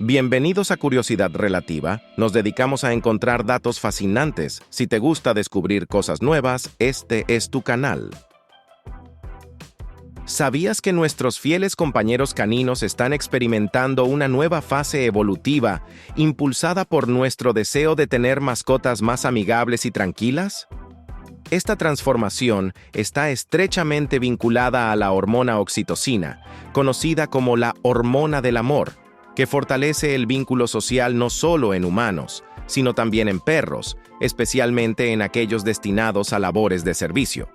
Bienvenidos a Curiosidad Relativa. Nos dedicamos a encontrar datos fascinantes. Si te gusta descubrir cosas nuevas, este es tu canal. ¿Sabías que nuestros fieles compañeros caninos están experimentando una nueva fase evolutiva, impulsada por nuestro deseo de tener mascotas más amigables y tranquilas? Esta transformación está estrechamente vinculada a la hormona oxitocina, conocida como la hormona del amor, que fortalece el vínculo social no solo en humanos, sino también en perros, especialmente en aquellos destinados a labores de servicio.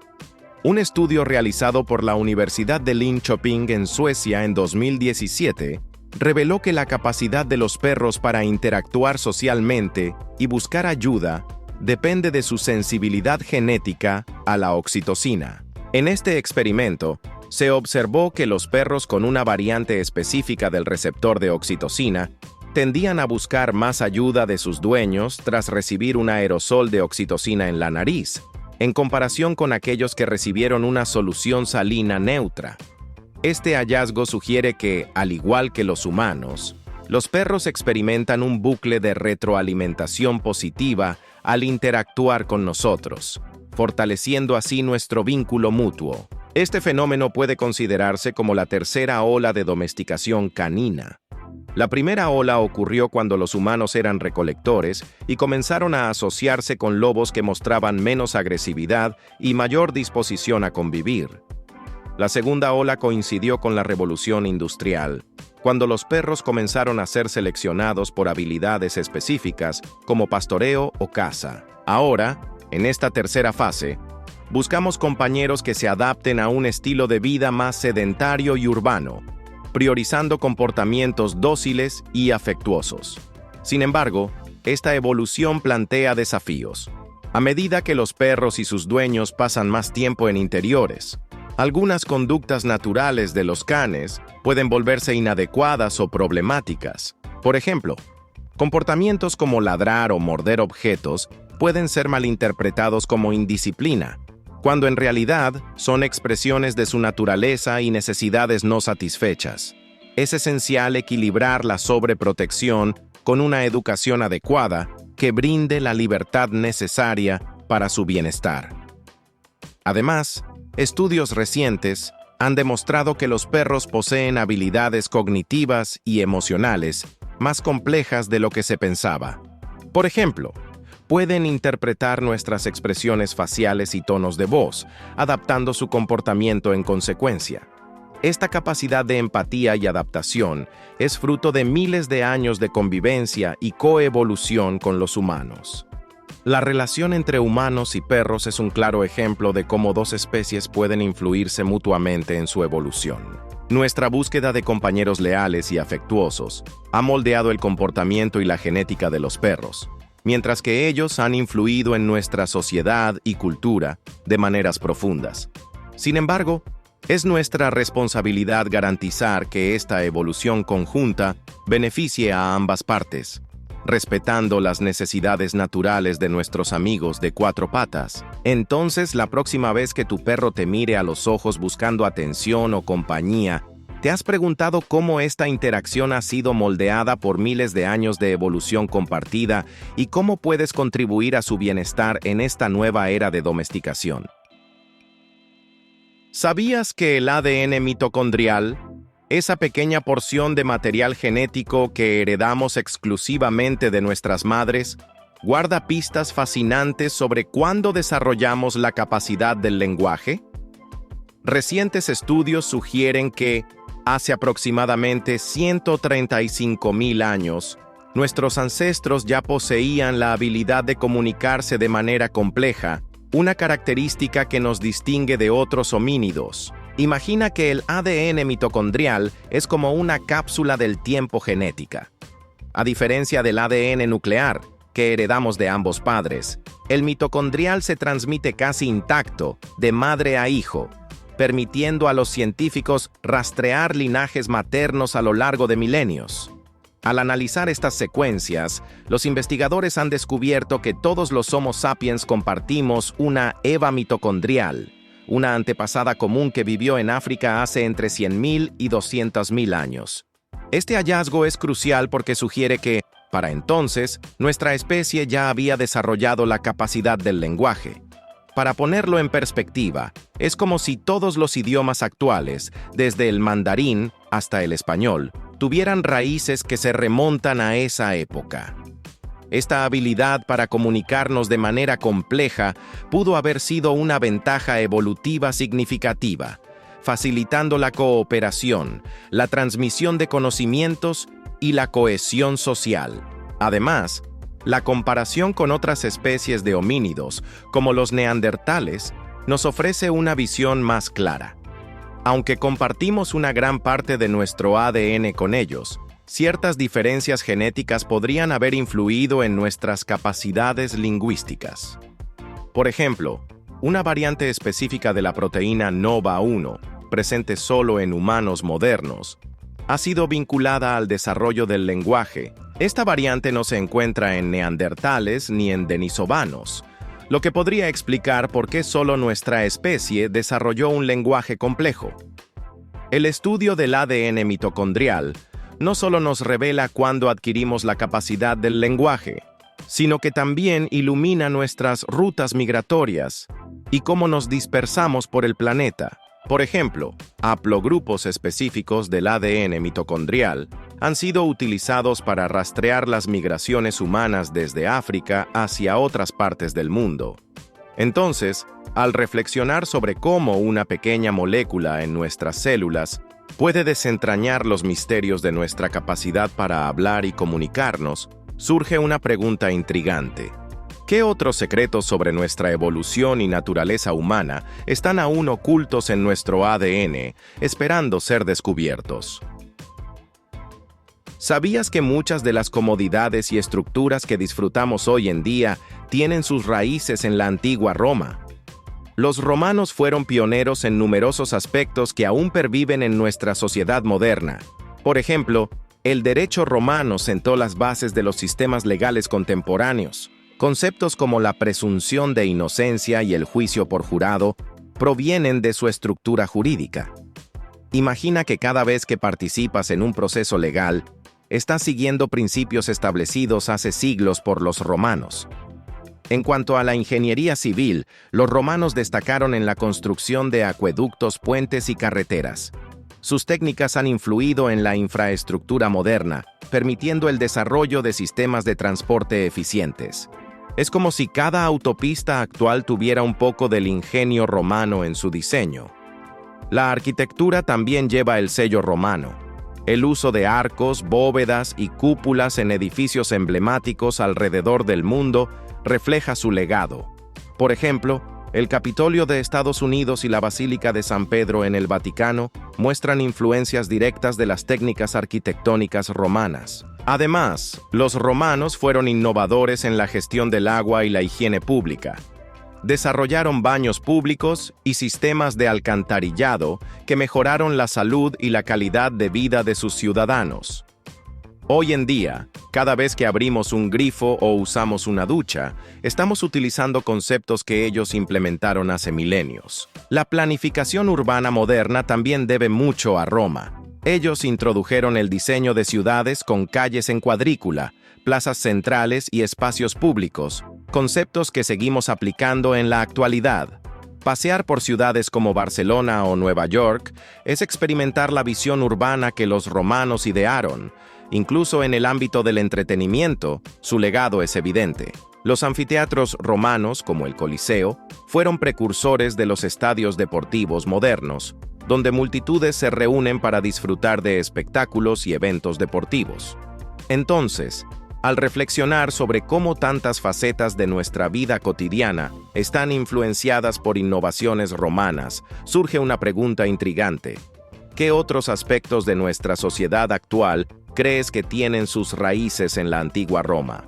Un estudio realizado por la Universidad de Linköping en Suecia en 2017 reveló que la capacidad de los perros para interactuar socialmente y buscar ayuda depende de su sensibilidad genética a la oxitocina. En este experimento, se observó que los perros con una variante específica del receptor de oxitocina tendían a buscar más ayuda de sus dueños tras recibir un aerosol de oxitocina en la nariz, en comparación con aquellos que recibieron una solución salina neutra. Este hallazgo sugiere que, al igual que los humanos, los perros experimentan un bucle de retroalimentación positiva al interactuar con nosotros, fortaleciendo así nuestro vínculo mutuo. Este fenómeno puede considerarse como la tercera ola de domesticación canina. La primera ola ocurrió cuando los humanos eran recolectores y comenzaron a asociarse con lobos que mostraban menos agresividad y mayor disposición a convivir. La segunda ola coincidió con la revolución industrial, cuando los perros comenzaron a ser seleccionados por habilidades específicas como pastoreo o caza. Ahora, en esta tercera fase, buscamos compañeros que se adapten a un estilo de vida más sedentario y urbano, priorizando comportamientos dóciles y afectuosos. Sin embargo, esta evolución plantea desafíos. A medida que los perros y sus dueños pasan más tiempo en interiores, algunas conductas naturales de los canes pueden volverse inadecuadas o problemáticas. Por ejemplo, comportamientos como ladrar o morder objetos pueden ser malinterpretados como indisciplina, cuando en realidad son expresiones de su naturaleza y necesidades no satisfechas. Es esencial equilibrar la sobreprotección con una educación adecuada que brinde la libertad necesaria para su bienestar. Además, estudios recientes han demostrado que los perros poseen habilidades cognitivas y emocionales más complejas de lo que se pensaba. Por ejemplo, pueden interpretar nuestras expresiones faciales y tonos de voz, adaptando su comportamiento en consecuencia. Esta capacidad de empatía y adaptación es fruto de miles de años de convivencia y coevolución con los humanos. La relación entre humanos y perros es un claro ejemplo de cómo dos especies pueden influirse mutuamente en su evolución. Nuestra búsqueda de compañeros leales y afectuosos ha moldeado el comportamiento y la genética de los perros, mientras que ellos han influido en nuestra sociedad y cultura de maneras profundas. Sin embargo, es nuestra responsabilidad garantizar que esta evolución conjunta beneficie a ambas partes, respetando las necesidades naturales de nuestros amigos de cuatro patas. Entonces, la próxima vez que tu perro te mire a los ojos buscando atención o compañía, ¿te has preguntado cómo esta interacción ha sido moldeada por miles de años de evolución compartida y cómo puedes contribuir a su bienestar en esta nueva era de domesticación? ¿Sabías que el ADN mitocondrial, esa pequeña porción de material genético que heredamos exclusivamente de nuestras madres, guarda pistas fascinantes sobre cuándo desarrollamos la capacidad del lenguaje? Recientes estudios sugieren que, hace aproximadamente 135.000 años, nuestros ancestros ya poseían la habilidad de comunicarse de manera compleja, una característica que nos distingue de otros homínidos. Imagina que el ADN mitocondrial es como una cápsula del tiempo genética. A diferencia del ADN nuclear, que heredamos de ambos padres, el mitocondrial se transmite casi intacto, de madre a hijo, permitiendo a los científicos rastrear linajes maternos a lo largo de milenios. Al analizar estas secuencias, los investigadores han descubierto que todos los Homo sapiens compartimos una Eva mitocondrial, una antepasada común que vivió en África hace entre 100.000 y 200.000 años. Este hallazgo es crucial porque sugiere que, para entonces, nuestra especie ya había desarrollado la capacidad del lenguaje. Para ponerlo en perspectiva, es como si todos los idiomas actuales, desde el mandarín hasta el español, tuvieran raíces que se remontan a esa época. Esta habilidad para comunicarnos de manera compleja pudo haber sido una ventaja evolutiva significativa, facilitando la cooperación, la transmisión de conocimientos y la cohesión social. Además, la comparación con otras especies de homínidos, como los neandertales, nos ofrece una visión más clara. Aunque compartimos una gran parte de nuestro ADN con ellos, ciertas diferencias genéticas podrían haber influido en nuestras capacidades lingüísticas. Por ejemplo, una variante específica de la proteína NOVA1, presente solo en humanos modernos, ha sido vinculada al desarrollo del lenguaje. Esta variante no se encuentra en neandertales ni en denisovanos, lo que podría explicar por qué solo nuestra especie desarrolló un lenguaje complejo. El estudio del ADN mitocondrial no solo nos revela cuándo adquirimos la capacidad del lenguaje, sino que también ilumina nuestras rutas migratorias y cómo nos dispersamos por el planeta. Por ejemplo, haplogrupos específicos del ADN mitocondrial han sido utilizados para rastrear las migraciones humanas desde África hacia otras partes del mundo. Entonces, al reflexionar sobre cómo una pequeña molécula en nuestras células puede desentrañar los misterios de nuestra capacidad para hablar y comunicarnos, surge una pregunta intrigante. ¿Qué otros secretos sobre nuestra evolución y naturaleza humana están aún ocultos en nuestro ADN, esperando ser descubiertos? ¿Sabías que muchas de las comodidades y estructuras que disfrutamos hoy en día tienen sus raíces en la antigua Roma? Los romanos fueron pioneros en numerosos aspectos que aún perviven en nuestra sociedad moderna. Por ejemplo, el derecho romano sentó las bases de los sistemas legales contemporáneos. Conceptos como la presunción de inocencia y el juicio por jurado provienen de su estructura jurídica. Imagina que cada vez que participas en un proceso legal, estás siguiendo principios establecidos hace siglos por los romanos. En cuanto a la ingeniería civil, los romanos destacaron en la construcción de acueductos, puentes y carreteras. Sus técnicas han influido en la infraestructura moderna, permitiendo el desarrollo de sistemas de transporte eficientes. Es como si cada autopista actual tuviera un poco del ingenio romano en su diseño. La arquitectura también lleva el sello romano. El uso de arcos, bóvedas y cúpulas en edificios emblemáticos alrededor del mundo refleja su legado. Por ejemplo, el Capitolio de Estados Unidos y la Basílica de San Pedro en el Vaticano muestran influencias directas de las técnicas arquitectónicas romanas. Además, los romanos fueron innovadores en la gestión del agua y la higiene pública. Desarrollaron baños públicos y sistemas de alcantarillado que mejoraron la salud y la calidad de vida de sus ciudadanos. Hoy en día, cada vez que abrimos un grifo o usamos una ducha, estamos utilizando conceptos que ellos implementaron hace milenios. La planificación urbana moderna también debe mucho a Roma. Ellos introdujeron el diseño de ciudades con calles en cuadrícula, plazas centrales y espacios públicos, conceptos que seguimos aplicando en la actualidad. Pasear por ciudades como Barcelona o Nueva York es experimentar la visión urbana que los romanos idearon. Incluso en el ámbito del entretenimiento, su legado es evidente. Los anfiteatros romanos, como el Coliseo, fueron precursores de los estadios deportivos modernos, donde multitudes se reúnen para disfrutar de espectáculos y eventos deportivos. Entonces, al reflexionar sobre cómo tantas facetas de nuestra vida cotidiana están influenciadas por innovaciones romanas, surge una pregunta intrigante. ¿Qué otros aspectos de nuestra sociedad actual crees que tienen sus raíces en la antigua Roma?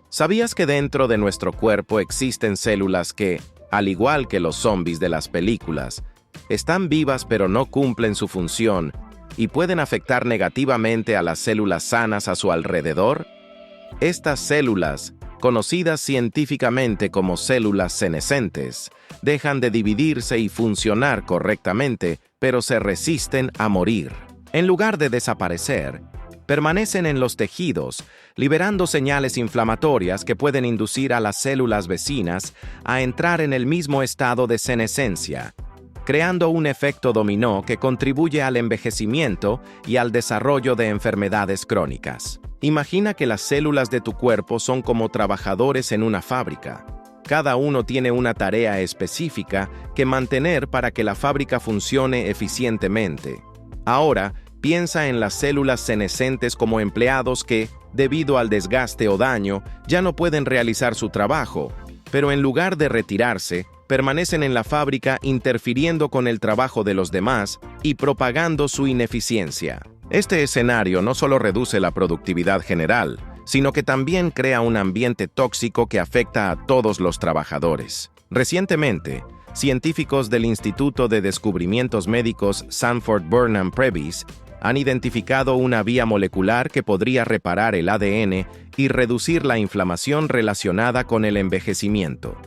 ¿Sabías que dentro de nuestro cuerpo existen células que, al igual que los zombies de las películas, están vivas pero no cumplen su función y pueden afectar negativamente a las células sanas a su alrededor? Estas células, conocidas científicamente como células senescentes, dejan de dividirse y funcionar correctamente, pero se resisten a morir. En lugar de desaparecer, permanecen en los tejidos, liberando señales inflamatorias que pueden inducir a las células vecinas a entrar en el mismo estado de senescencia, creando un efecto dominó que contribuye al envejecimiento y al desarrollo de enfermedades crónicas. Imagina que las células de tu cuerpo son como trabajadores en una fábrica. Cada uno tiene una tarea específica que mantener para que la fábrica funcione eficientemente. Ahora, piensa en las células senescentes como empleados que, debido al desgaste o daño, ya no pueden realizar su trabajo, pero en lugar de retirarse, permanecen en la fábrica interfiriendo con el trabajo de los demás y propagando su ineficiencia. Este escenario no solo reduce la productividad general, sino que también crea un ambiente tóxico que afecta a todos los trabajadores. Recientemente, científicos del Instituto de Descubrimientos Médicos Sanford Burnham Prebys han identificado una vía molecular que podría reparar el ADN y reducir la inflamación relacionada con el envejecimiento.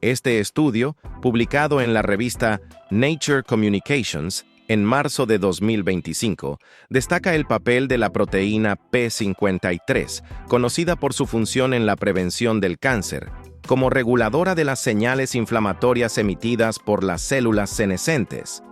Este estudio, publicado en la revista Nature Communications en marzo de 2025, destaca el papel de la proteína P53, conocida por su función en la prevención del cáncer, como reguladora de las señales inflamatorias emitidas por las células senescentes.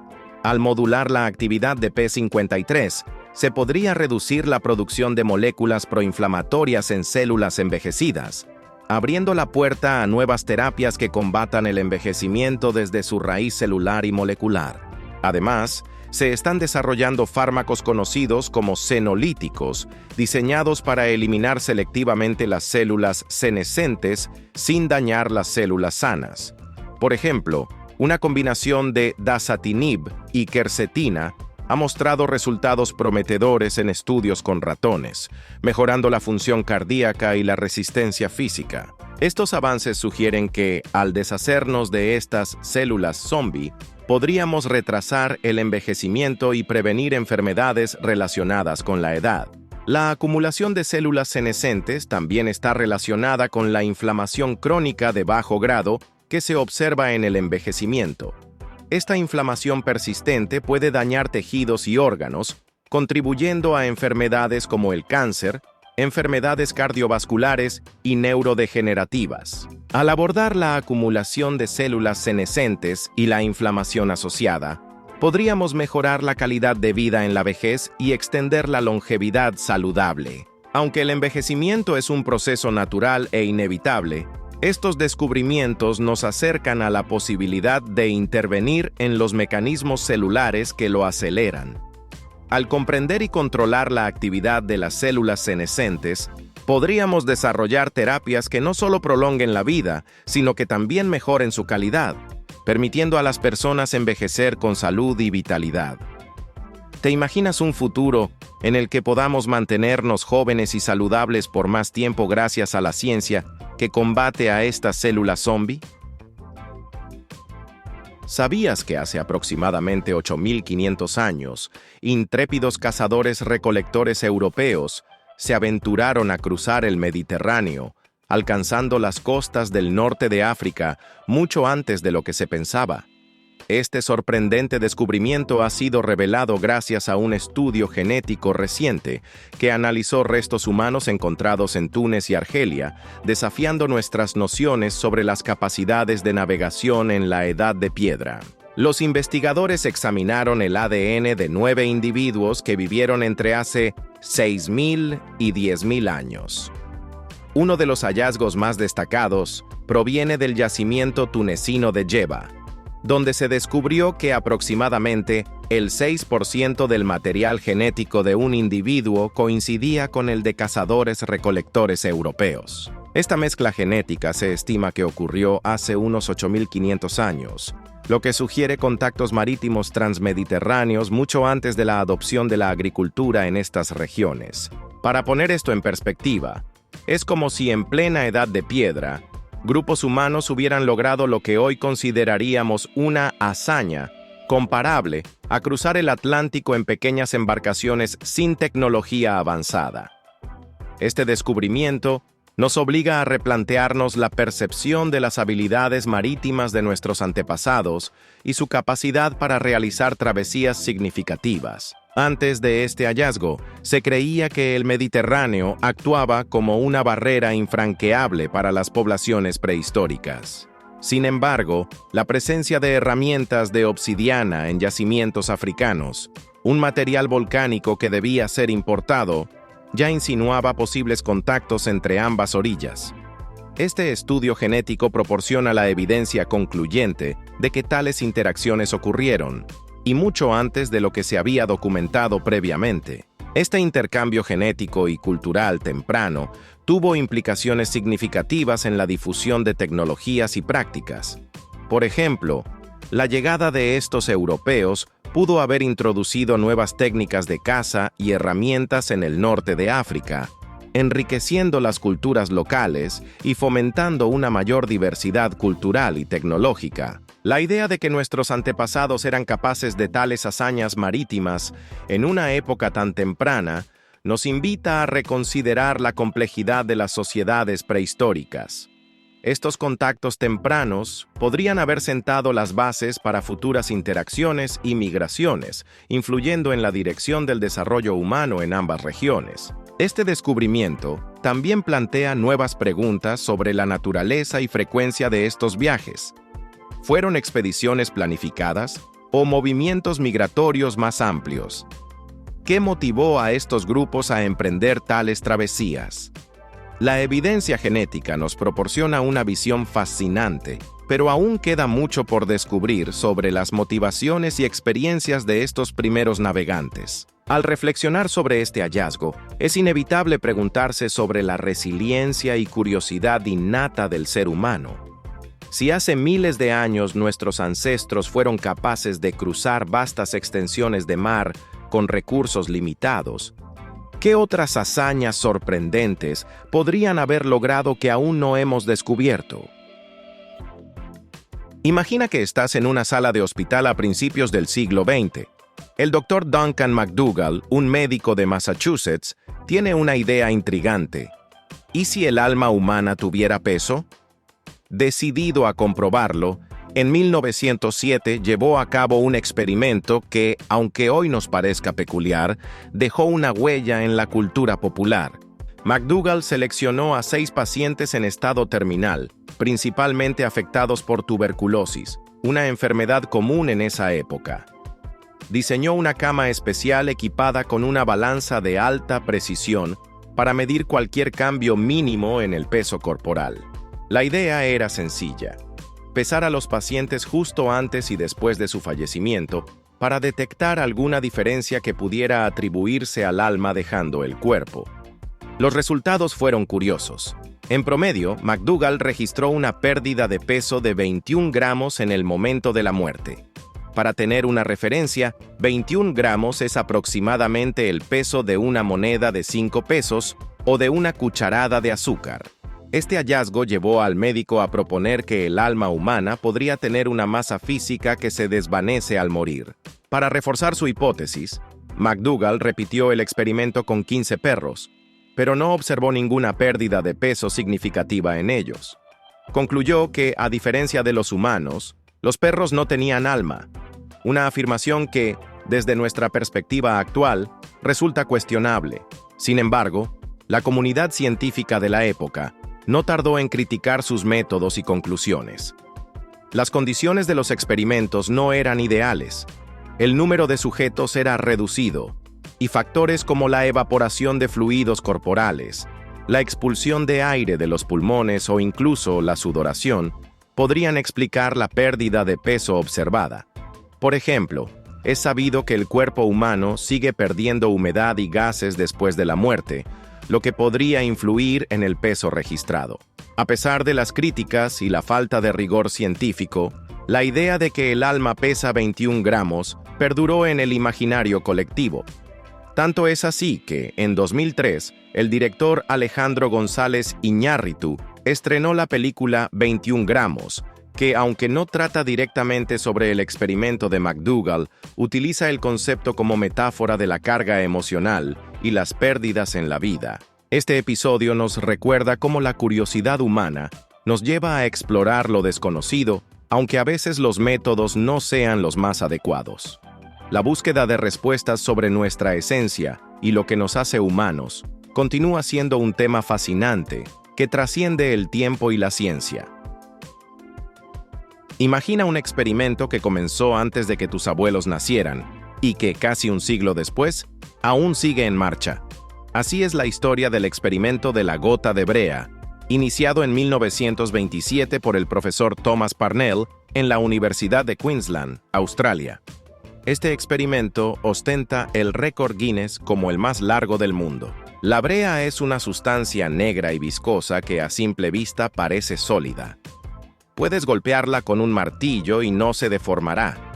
Al modular la actividad de P53, se podría reducir la producción de moléculas proinflamatorias en células envejecidas, abriendo la puerta a nuevas terapias que combatan el envejecimiento desde su raíz celular y molecular. Además, se están desarrollando fármacos conocidos como senolíticos, diseñados para eliminar selectivamente las células senescentes sin dañar las células sanas. Por ejemplo, una combinación de dasatinib y quercetina ha mostrado resultados prometedores en estudios con ratones, mejorando la función cardíaca y la resistencia física. Estos avances sugieren que, al deshacernos de estas células zombie, podríamos retrasar el envejecimiento y prevenir enfermedades relacionadas con la edad. La acumulación de células senescentes también está relacionada con la inflamación crónica de bajo grado que se observa en el envejecimiento. Esta inflamación persistente puede dañar tejidos y órganos, contribuyendo a enfermedades como el cáncer, enfermedades cardiovasculares y neurodegenerativas. Al abordar la acumulación de células senescentes y la inflamación asociada, podríamos mejorar la calidad de vida en la vejez y extender la longevidad saludable. Aunque el envejecimiento es un proceso natural e inevitable, estos descubrimientos nos acercan a la posibilidad de intervenir en los mecanismos celulares que lo aceleran. Al comprender y controlar la actividad de las células senescentes, podríamos desarrollar terapias que no solo prolonguen la vida, sino que también mejoren su calidad, permitiendo a las personas envejecer con salud y vitalidad. ¿Te imaginas un futuro en el que podamos mantenernos jóvenes y saludables por más tiempo gracias a la ciencia que combate a estas células zombie? ¿Sabías que hace aproximadamente 8.500 años, intrépidos cazadores-recolectores europeos se aventuraron a cruzar el Mediterráneo, alcanzando las costas del norte de África mucho antes de lo que se pensaba? Este sorprendente descubrimiento ha sido revelado gracias a un estudio genético reciente que analizó restos humanos encontrados en Túnez y Argelia, desafiando nuestras nociones sobre las capacidades de navegación en la Edad de Piedra. Los investigadores examinaron el ADN de 9 individuos que vivieron entre hace 6.000 y 10.000 años. Uno de los hallazgos más destacados proviene del yacimiento tunecino de Jebba, donde se descubrió que aproximadamente el 6% del material genético de un individuo coincidía con el de cazadores-recolectores europeos. Esta mezcla genética se estima que ocurrió hace unos 8.500 años, lo que sugiere contactos marítimos transmediterráneos mucho antes de la adopción de la agricultura en estas regiones. Para poner esto en perspectiva, es como si en plena Edad de Piedra, grupos humanos hubieran logrado lo que hoy consideraríamos una hazaña comparable a cruzar el Atlántico en pequeñas embarcaciones sin tecnología avanzada. Este descubrimiento nos obliga a replantearnos la percepción de las habilidades marítimas de nuestros antepasados y su capacidad para realizar travesías significativas. Antes de este hallazgo, se creía que el Mediterráneo actuaba como una barrera infranqueable para las poblaciones prehistóricas. Sin embargo, la presencia de herramientas de obsidiana en yacimientos africanos, un material volcánico que debía ser importado, ya insinuaba posibles contactos entre ambas orillas. Este estudio genético proporciona la evidencia concluyente de que tales interacciones ocurrieron, y mucho antes de lo que se había documentado previamente. Este intercambio genético y cultural temprano tuvo implicaciones significativas en la difusión de tecnologías y prácticas. Por ejemplo, la llegada de estos europeos pudo haber introducido nuevas técnicas de caza y herramientas en el norte de África, enriqueciendo las culturas locales y fomentando una mayor diversidad cultural y tecnológica. La idea de que nuestros antepasados eran capaces de tales hazañas marítimas en una época tan temprana nos invita a reconsiderar la complejidad de las sociedades prehistóricas. Estos contactos tempranos podrían haber sentado las bases para futuras interacciones y migraciones, influyendo en la dirección del desarrollo humano en ambas regiones. Este descubrimiento también plantea nuevas preguntas sobre la naturaleza y frecuencia de estos viajes. ¿Fueron expediciones planificadas o movimientos migratorios más amplios? ¿Qué motivó a estos grupos a emprender tales travesías? La evidencia genética nos proporciona una visión fascinante, pero aún queda mucho por descubrir sobre las motivaciones y experiencias de estos primeros navegantes. Al reflexionar sobre este hallazgo, es inevitable preguntarse sobre la resiliencia y curiosidad innata del ser humano. Si hace miles de años nuestros ancestros fueron capaces de cruzar vastas extensiones de mar con recursos limitados, ¿qué otras hazañas sorprendentes podrían haber logrado que aún no hemos descubierto? Imagina que estás en una sala de hospital a principios del siglo XX. El Dr. Duncan McDougall, un médico de Massachusetts, tiene una idea intrigante. ¿Y si el alma humana tuviera peso? Decidido a comprobarlo, en 1907 llevó a cabo un experimento que, aunque hoy nos parezca peculiar, dejó una huella en la cultura popular. McDougall seleccionó a 6 pacientes en estado terminal, principalmente afectados por tuberculosis, una enfermedad común en esa época. Diseñó una cama especial equipada con una balanza de alta precisión para medir cualquier cambio mínimo en el peso corporal. La idea era sencilla: pesar a los pacientes justo antes y después de su fallecimiento para detectar alguna diferencia que pudiera atribuirse al alma dejando el cuerpo. Los resultados fueron curiosos. En promedio, McDougall registró una pérdida de peso de 21 gramos en el momento de la muerte. Para tener una referencia, 21 gramos es aproximadamente el peso de una moneda de 5 pesos o de una cucharada de azúcar. Este hallazgo llevó al médico a proponer que el alma humana podría tener una masa física que se desvanece al morir. Para reforzar su hipótesis, McDougall repitió el experimento con 15 perros, pero no observó ninguna pérdida de peso significativa en ellos. Concluyó que, a diferencia de los humanos, los perros no tenían alma, una afirmación que, desde nuestra perspectiva actual, resulta cuestionable. Sin embargo, la comunidad científica de la época no tardó en criticar sus métodos y conclusiones. Las condiciones de los experimentos no eran ideales. El número de sujetos era reducido, y factores como la evaporación de fluidos corporales, la expulsión de aire de los pulmones o incluso la sudoración podrían explicar la pérdida de peso observada. Por ejemplo, es sabido que el cuerpo humano sigue perdiendo humedad y gases después de la muerte, lo que podría influir en el peso registrado. A pesar de las críticas y la falta de rigor científico, la idea de que el alma pesa 21 gramos perduró en el imaginario colectivo. Tanto es así que, en 2003, el director Alejandro González Iñárritu estrenó la película 21 gramos, que, aunque no trata directamente sobre el experimento de McDougall, utiliza el concepto como metáfora de la carga emocional y las pérdidas en la vida. Este episodio nos recuerda cómo la curiosidad humana nos lleva a explorar lo desconocido, aunque a veces los métodos no sean los más adecuados. La búsqueda de respuestas sobre nuestra esencia y lo que nos hace humanos continúa siendo un tema fascinante que trasciende el tiempo y la ciencia. Imagina un experimento que comenzó antes de que tus abuelos nacieran y que, casi un siglo después, aún sigue en marcha. Así es la historia del experimento de la gota de brea, iniciado en 1927 por el profesor Thomas Parnell en la Universidad de Queensland, Australia. Este experimento ostenta el récord Guinness como el más largo del mundo. La brea es una sustancia negra y viscosa que a simple vista parece sólida. Puedes golpearla con un martillo y no se deformará.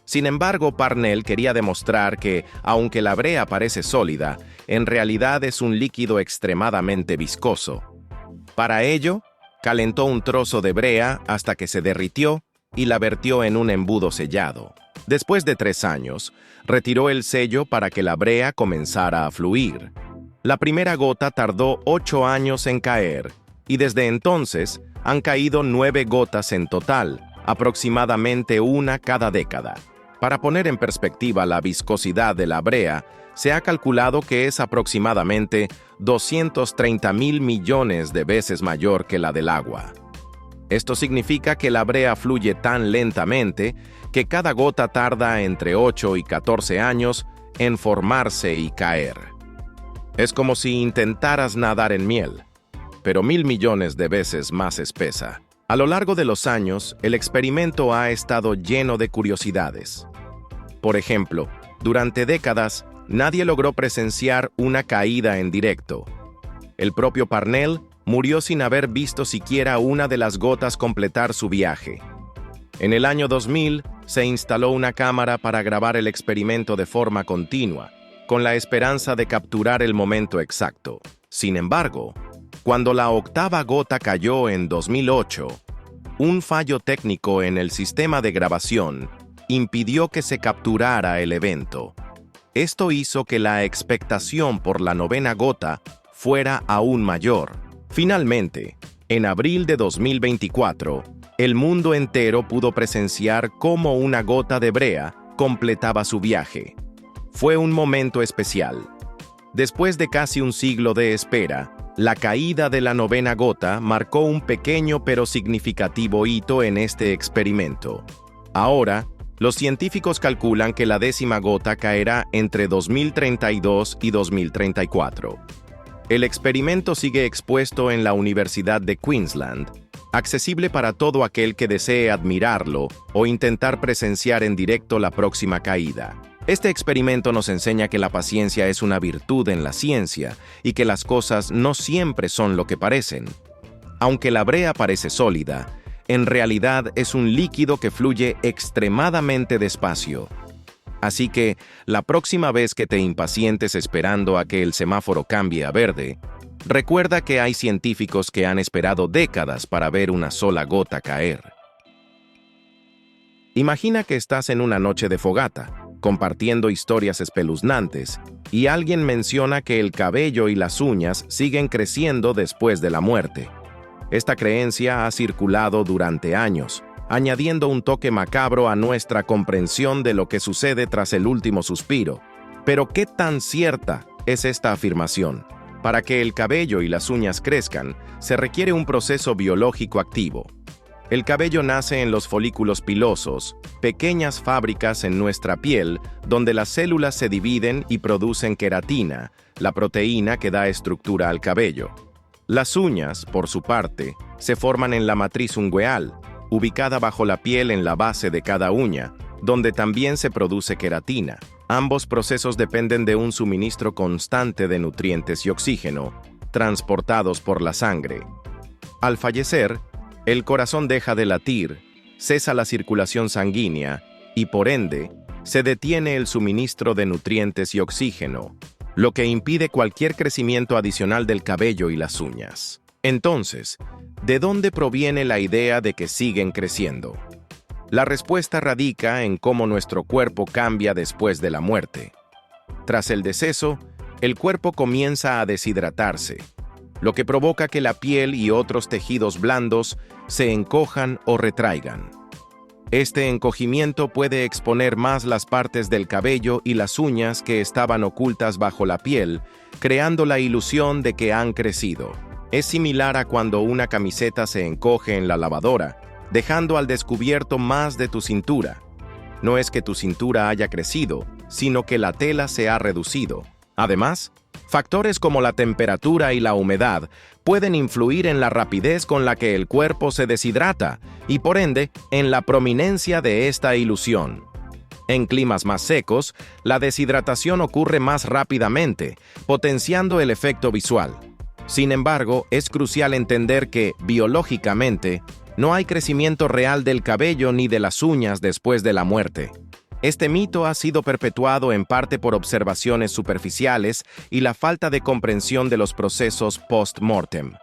Sin embargo, Parnell quería demostrar que, aunque la brea parece sólida, en realidad es un líquido extremadamente viscoso. Para ello, calentó un trozo de brea hasta que se derritió y la vertió en un embudo sellado. Después de 3 años, retiró el sello para que la brea comenzara a fluir. La primera gota tardó 8 años en caer, y desde entonces han caído 9 gotas en total, aproximadamente una cada década. Para poner en perspectiva la viscosidad de la brea, se ha calculado que es aproximadamente 230.000 millones de veces mayor que la del agua. Esto significa que la brea fluye tan lentamente que cada gota tarda entre 8 y 14 años en formarse y caer. Es como si intentaras nadar en miel, pero 1.000 millones de veces más espesa. A lo largo de los años, el experimento ha estado lleno de curiosidades. Por ejemplo, durante décadas, nadie logró presenciar una caída en directo. El propio Parnell murió sin haber visto siquiera una de las gotas completar su viaje. En el año 2000, se instaló una cámara para grabar el experimento de forma continua, con la esperanza de capturar el momento exacto. Sin embargo, cuando la 8ª gota cayó en 2008, un fallo técnico en el sistema de grabación impidió que se capturara el evento. Esto hizo que la expectación por la 9ª gota fuera aún mayor. Finalmente, en abril de 2024, el mundo entero pudo presenciar cómo una gota de brea completaba su viaje. Fue un momento especial. Después de casi un siglo de espera, la caída de la 9ª gota marcó un pequeño pero significativo hito en este experimento. Ahora, los científicos calculan que la 10ª gota caerá entre 2032 y 2034. El experimento sigue expuesto en la Universidad de Queensland, accesible para todo aquel que desee admirarlo o intentar presenciar en directo la próxima caída. Este experimento nos enseña que la paciencia es una virtud en la ciencia y que las cosas no siempre son lo que parecen. Aunque la brea parece sólida, en realidad es un líquido que fluye extremadamente despacio. Así que, la próxima vez que te impacientes esperando a que el semáforo cambie a verde, recuerda que hay científicos que han esperado décadas para ver una sola gota caer. Imagina que estás en una noche de fogata, compartiendo historias espeluznantes, y alguien menciona que el cabello y las uñas siguen creciendo después de la muerte. Esta creencia ha circulado durante años, añadiendo un toque macabro a nuestra comprensión de lo que sucede tras el último suspiro. Pero ¿qué tan cierta es esta afirmación? Para que el cabello y las uñas crezcan, se requiere un proceso biológico activo. El cabello nace en los folículos pilosos, pequeñas fábricas en nuestra piel donde las células se dividen y producen queratina, la proteína que da estructura al cabello. Las uñas, por su parte, se forman en la matriz ungueal, ubicada bajo la piel en la base de cada uña, donde también se produce queratina. Ambos procesos dependen de un suministro constante de nutrientes y oxígeno, transportados por la sangre. Al fallecer, el corazón deja de latir, cesa la circulación sanguínea y, por ende, se detiene el suministro de nutrientes y oxígeno, lo que impide cualquier crecimiento adicional del cabello y las uñas. Entonces, ¿de dónde proviene la idea de que siguen creciendo? La respuesta radica en cómo nuestro cuerpo cambia después de la muerte. Tras el deceso, el cuerpo comienza a deshidratarse, lo que provoca que la piel y otros tejidos blandos se encojan o retraigan. Este encogimiento puede exponer más las partes del cabello y las uñas que estaban ocultas bajo la piel, creando la ilusión de que han crecido. Es similar a cuando una camiseta se encoge en la lavadora, dejando al descubierto más de tu cintura. No es que tu cintura haya crecido, sino que la tela se ha reducido. Además, factores como la temperatura y la humedad pueden influir en la rapidez con la que el cuerpo se deshidrata y, por ende, en la prominencia de esta ilusión. En climas más secos, la deshidratación ocurre más rápidamente, potenciando el efecto visual. Sin embargo, es crucial entender que, biológicamente, no hay crecimiento real del cabello ni de las uñas después de la muerte. Este mito ha sido perpetuado en parte por observaciones superficiales y la falta de comprensión de los procesos post-mortem.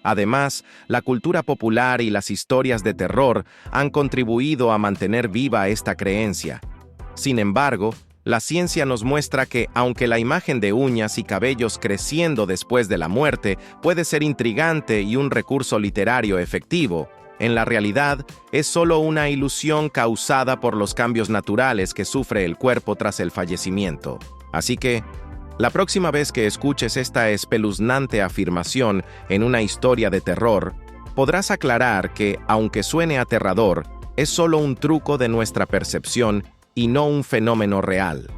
Además, la cultura popular y las historias de terror han contribuido a mantener viva esta creencia. Sin embargo, la ciencia nos muestra que, aunque la imagen de uñas y cabellos creciendo después de la muerte puede ser intrigante y un recurso literario efectivo, en la realidad es solo una ilusión causada por los cambios naturales que sufre el cuerpo tras el fallecimiento. Así que, la próxima vez que escuches esta espeluznante afirmación en una historia de terror, podrás aclarar que, aunque suene aterrador, es solo un truco de nuestra percepción y no un fenómeno real.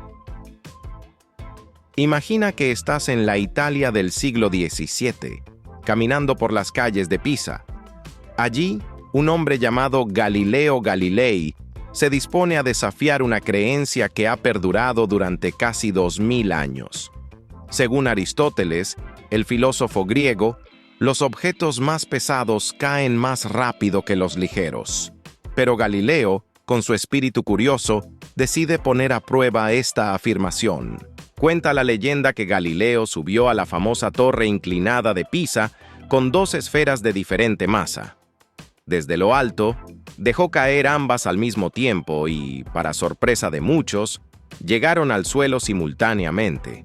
Imagina que estás en la Italia del siglo XVII, caminando por las calles de Pisa. Allí, un hombre llamado Galileo Galilei se dispone a desafiar una creencia que ha perdurado durante casi 2000 años. Según Aristóteles, el filósofo griego, los objetos más pesados caen más rápido que los ligeros. Pero Galileo, con su espíritu curioso, decide poner a prueba esta afirmación. Cuenta la leyenda que Galileo subió a la famosa torre inclinada de Pisa con 2 esferas de diferente masa. Desde lo alto, dejó caer ambas al mismo tiempo y, para sorpresa de muchos, llegaron al suelo simultáneamente.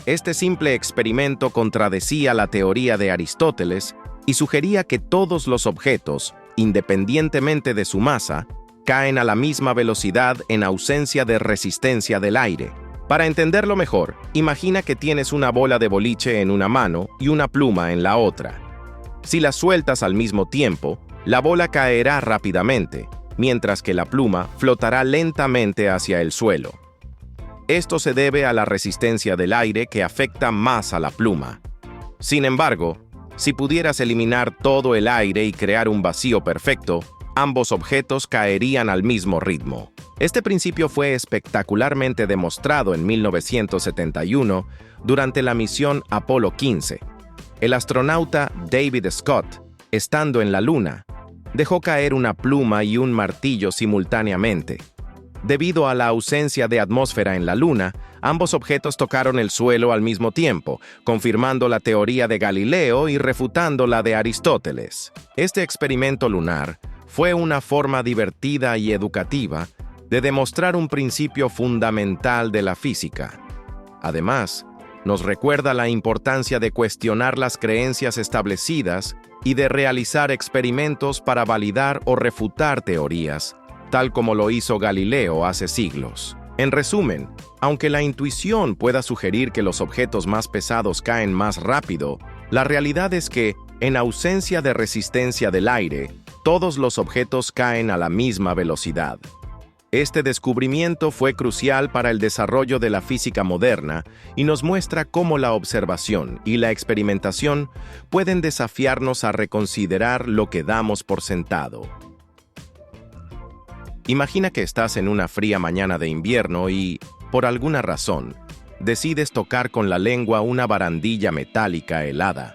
Este simple experimento contradecía la teoría de Aristóteles y sugería que todos los objetos, independientemente de su masa, caen a la misma velocidad en ausencia de resistencia del aire. Para entenderlo mejor, imagina que tienes una bola de boliche en una mano y una pluma en la otra. Si las sueltas al mismo tiempo, la bola caerá rápidamente, mientras que la pluma flotará lentamente hacia el suelo. Esto se debe a la resistencia del aire que afecta más a la pluma. Sin embargo, si pudieras eliminar todo el aire y crear un vacío perfecto, ambos objetos caerían al mismo ritmo. Este principio fue espectacularmente demostrado en 1971 durante la misión Apolo 15. El astronauta David Scott, estando en la Luna, dejó caer una pluma y un martillo simultáneamente. Debido a la ausencia de atmósfera en la Luna, ambos objetos tocaron el suelo al mismo tiempo, confirmando la teoría de Galileo y refutando la de Aristóteles. Este experimento lunar fue una forma divertida y educativa de demostrar un principio fundamental de la física. Además, nos recuerda la importancia de cuestionar las creencias establecidas y de realizar experimentos para validar o refutar teorías, tal como lo hizo Galileo hace siglos. En resumen, aunque la intuición pueda sugerir que los objetos más pesados caen más rápido, la realidad es que, en ausencia de resistencia del aire, todos los objetos caen a la misma velocidad. Este descubrimiento fue crucial para el desarrollo de la física moderna y nos muestra cómo la observación y la experimentación pueden desafiarnos a reconsiderar lo que damos por sentado. Imagina que estás en una fría mañana de invierno y, por alguna razón, decides tocar con la lengua una barandilla metálica helada.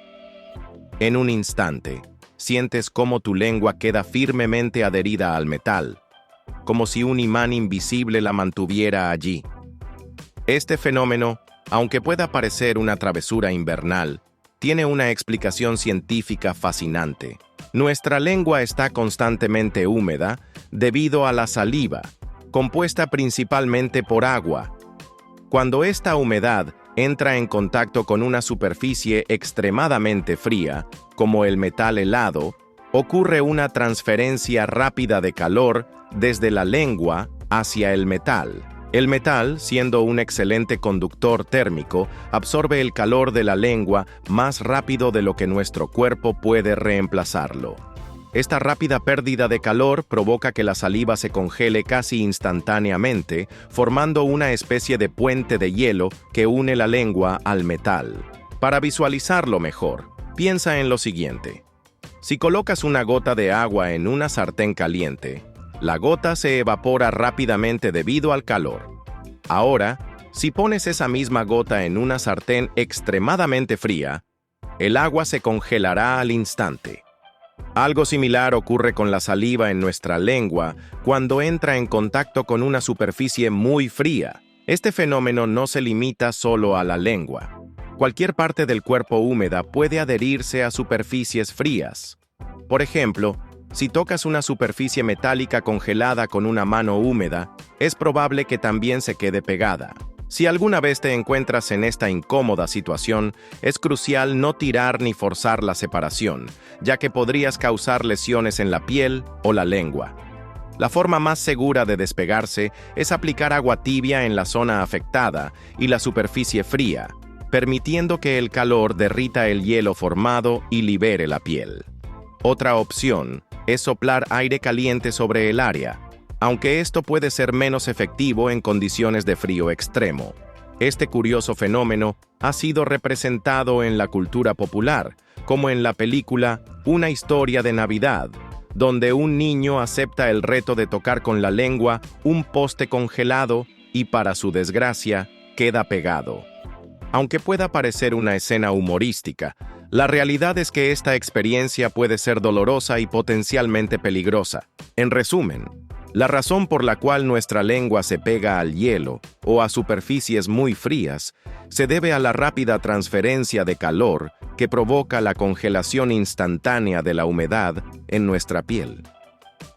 En un instante, sientes cómo tu lengua queda firmemente adherida al metal, como si un imán invisible la mantuviera allí. Este fenómeno, aunque pueda parecer una travesura invernal, tiene una explicación científica fascinante. Nuestra lengua está constantemente húmeda debido a la saliva, compuesta principalmente por agua. Cuando esta humedad entra en contacto con una superficie extremadamente fría, como el metal helado, ocurre una transferencia rápida de calor desde la lengua hacia el metal. El metal, siendo un excelente conductor térmico, absorbe el calor de la lengua más rápido de lo que nuestro cuerpo puede reemplazarlo. Esta rápida pérdida de calor provoca que la saliva se congele casi instantáneamente, formando una especie de puente de hielo que une la lengua al metal. Para visualizarlo mejor, piensa en lo siguiente. Si colocas una gota de agua en una sartén caliente, la gota se evapora rápidamente debido al calor. Ahora, si pones esa misma gota en una sartén extremadamente fría, el agua se congelará al instante. Algo similar ocurre con la saliva en nuestra lengua cuando entra en contacto con una superficie muy fría. Este fenómeno no se limita solo a la lengua. Cualquier parte del cuerpo húmeda puede adherirse a superficies frías. Por ejemplo, si tocas una superficie metálica congelada con una mano húmeda, es probable que también se quede pegada. Si alguna vez te encuentras en esta incómoda situación, es crucial no tirar ni forzar la separación, ya que podrías causar lesiones en la piel o la lengua. La forma más segura de despegarse es aplicar agua tibia en la zona afectada y la superficie fría, permitiendo que el calor derrita el hielo formado y libere la piel. Otra opción es soplar aire caliente sobre el área, aunque esto puede ser menos efectivo en condiciones de frío extremo. Este curioso fenómeno ha sido representado en la cultura popular, como en la película Una historia de Navidad, donde un niño acepta el reto de tocar con la lengua un poste congelado y, para su desgracia, queda pegado. Aunque pueda parecer una escena humorística, la realidad es que esta experiencia puede ser dolorosa y potencialmente peligrosa. En resumen, la razón por la cual nuestra lengua se pega al hielo o a superficies muy frías se debe a la rápida transferencia de calor que provoca la congelación instantánea de la humedad en nuestra piel.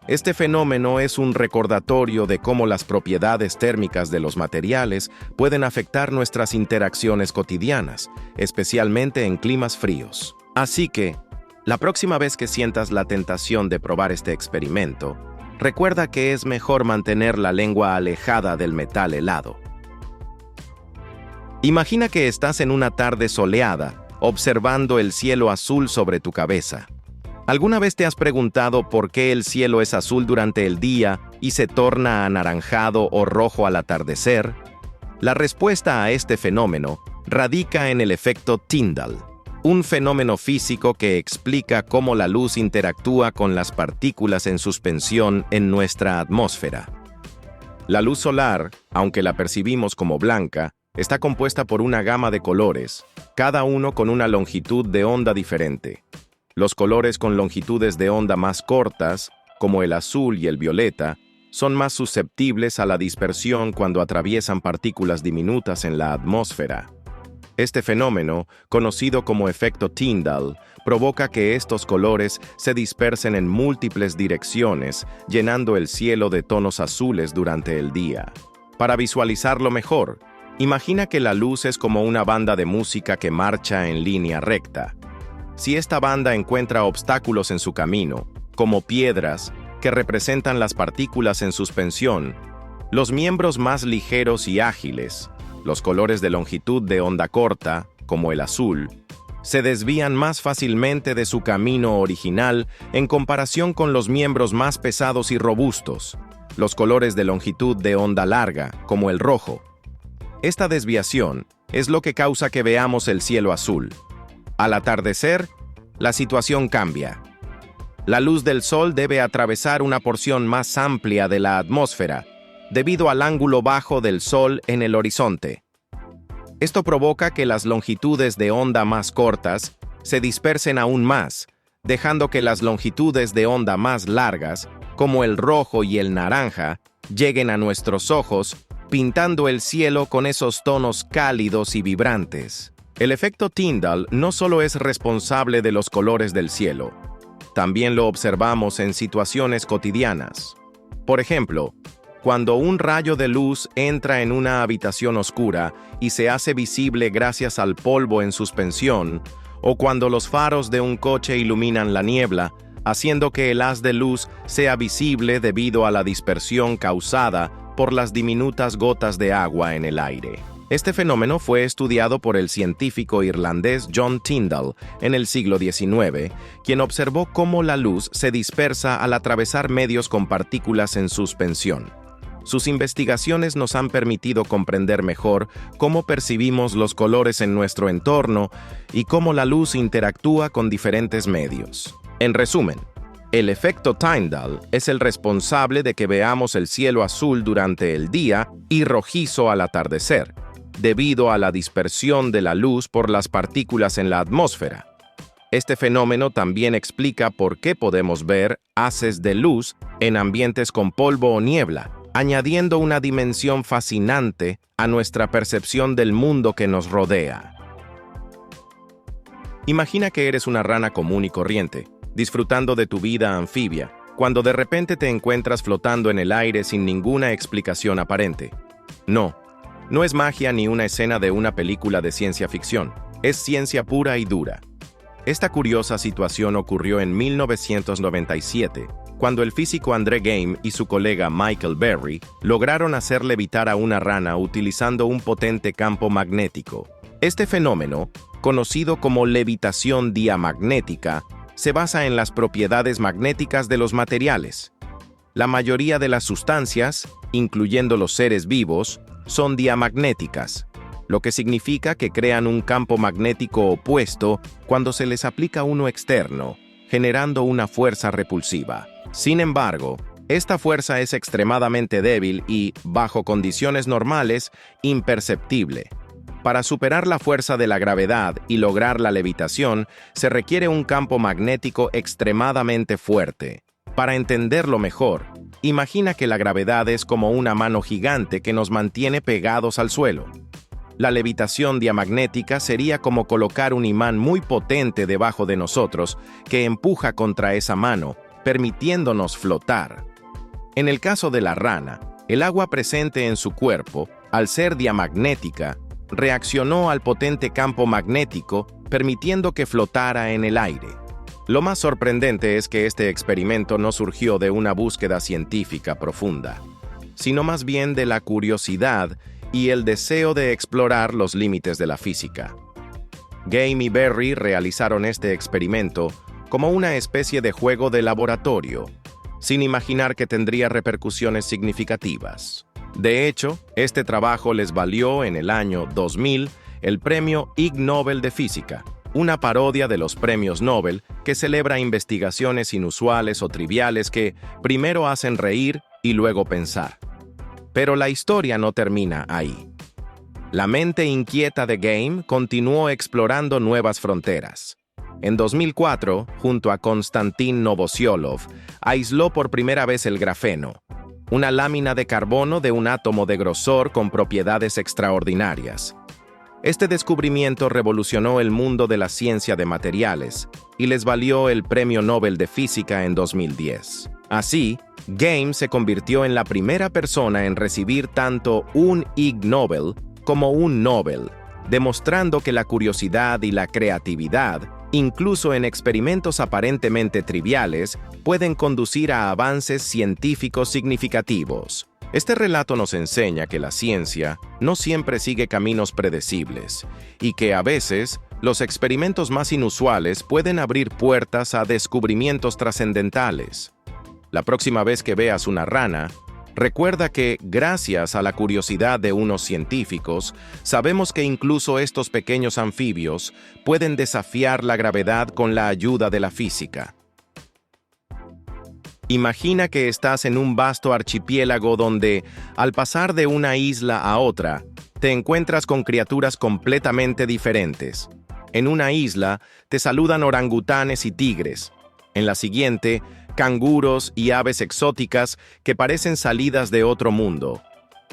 Este fenómeno es un recordatorio de cómo las propiedades térmicas de los materiales pueden afectar nuestras interacciones cotidianas, especialmente en climas fríos. Así que, la próxima vez que sientas la tentación de probar este experimento, recuerda que es mejor mantener la lengua alejada del metal helado. Imagina que estás en una tarde soleada, observando el cielo azul sobre tu cabeza. ¿Alguna vez te has preguntado por qué el cielo es azul durante el día y se torna anaranjado o rojo al atardecer? La respuesta a este fenómeno radica en el efecto Tyndall, un fenómeno físico que explica cómo la luz interactúa con las partículas en suspensión en nuestra atmósfera. La luz solar, aunque la percibimos como blanca, está compuesta por una gama de colores, cada uno con una longitud de onda diferente. Los colores con longitudes de onda más cortas, como el azul y el violeta, son más susceptibles a la dispersión cuando atraviesan partículas diminutas en la atmósfera. Este fenómeno, conocido como efecto Tyndall, provoca que estos colores se dispersen en múltiples direcciones, llenando el cielo de tonos azules durante el día. Para visualizarlo mejor, imagina que la luz es como una banda de música que marcha en línea recta. Si esta banda encuentra obstáculos en su camino, como piedras que representan las partículas en suspensión, los miembros más ligeros y ágiles, los colores de longitud de onda corta, como el azul, se desvían más fácilmente de su camino original en comparación con los miembros más pesados y robustos, los colores de longitud de onda larga, como el rojo. Esta desviación es lo que causa que veamos el cielo azul. Al atardecer, la situación cambia. La luz del sol debe atravesar una porción más amplia de la atmósfera, debido al ángulo bajo del sol en el horizonte. Esto provoca que las longitudes de onda más cortas se dispersen aún más, dejando que las longitudes de onda más largas, como el rojo y el naranja, lleguen a nuestros ojos, pintando el cielo con esos tonos cálidos y vibrantes. El efecto Tyndall no solo es responsable de los colores del cielo, también lo observamos en situaciones cotidianas. Por ejemplo, Cuando un rayo de luz entra en una habitación oscura y se hace visible gracias al polvo en suspensión, o cuando los faros de un coche iluminan la niebla, haciendo que el haz de luz sea visible debido a la dispersión causada por las diminutas gotas de agua en el aire. Este fenómeno fue estudiado por el científico irlandés John Tyndall en el siglo XIX, quien observó cómo la luz se dispersa al atravesar medios con partículas en suspensión. Sus investigaciones nos han permitido comprender mejor cómo percibimos los colores en nuestro entorno y cómo la luz interactúa con diferentes medios. En resumen, el efecto Tyndall es el responsable de que veamos el cielo azul durante el día y rojizo al atardecer, debido a la dispersión de la luz por las partículas en la atmósfera. Este fenómeno también explica por qué podemos ver haces de luz en ambientes con polvo o niebla, añadiendo una dimensión fascinante a nuestra percepción del mundo que nos rodea. Imagina que eres una rana común y corriente, disfrutando de tu vida anfibia, cuando de repente te encuentras flotando en el aire sin ninguna explicación aparente. No es magia ni una escena de una película de ciencia ficción, es ciencia pura y dura. Esta curiosa situación ocurrió en 1997, cuando el físico André Geim y su colega Michael Berry lograron hacer levitar a una rana utilizando un potente campo magnético. Este fenómeno, conocido como levitación diamagnética, se basa en las propiedades magnéticas de los materiales. La mayoría de las sustancias, incluyendo los seres vivos, son diamagnéticas, lo que significa que crean un campo magnético opuesto cuando se les aplica uno externo, generando una fuerza repulsiva. Sin embargo, esta fuerza es extremadamente débil y, bajo condiciones normales, imperceptible. Para superar la fuerza de la gravedad y lograr la levitación, se requiere un campo magnético extremadamente fuerte. Para entenderlo mejor, imagina que la gravedad es como una mano gigante que nos mantiene pegados al suelo. La levitación diamagnética sería como colocar un imán muy potente debajo de nosotros que empuja contra esa mano, permitiéndonos flotar. En el caso de la rana, el agua presente en su cuerpo, al ser diamagnética, reaccionó al potente campo magnético, permitiendo que flotara en el aire. Lo más sorprendente es que este experimento no surgió de una búsqueda científica profunda, sino más bien de la curiosidad y el deseo de explorar los límites de la física. Geim y Berry realizaron este experimento como una especie de juego de laboratorio, sin imaginar que tendría repercusiones significativas. De hecho, este trabajo les valió en el año 2000 el premio Ig Nobel de Física, una parodia de los premios Nobel que celebra investigaciones inusuales o triviales que primero hacen reír y luego pensar. Pero la historia no termina ahí. La mente inquieta de Geim continuó explorando nuevas fronteras. En 2004, junto a Konstantin Novosiolov, aisló por primera vez el grafeno, una lámina de carbono de un átomo de grosor con propiedades extraordinarias. Este descubrimiento revolucionó el mundo de la ciencia de materiales y les valió el Premio Nobel de Física en 2010. Así, Geim se convirtió en la primera persona en recibir tanto un Ig Nobel como un Nobel, demostrando que la curiosidad y la creatividad, incluso en experimentos aparentemente triviales, pueden conducir a avances científicos significativos. Este relato nos enseña que la ciencia no siempre sigue caminos predecibles y que a veces los experimentos más inusuales pueden abrir puertas a descubrimientos trascendentales. La próxima vez que veas una rana, recuerda que, gracias a la curiosidad de unos científicos, sabemos que incluso estos pequeños anfibios pueden desafiar la gravedad con la ayuda de la física. Imagina que estás en un vasto archipiélago donde, al pasar de una isla a otra, te encuentras con criaturas completamente diferentes. En una isla, te saludan orangutanes y tigres. En la siguiente, canguros y aves exóticas que parecen salidas de otro mundo.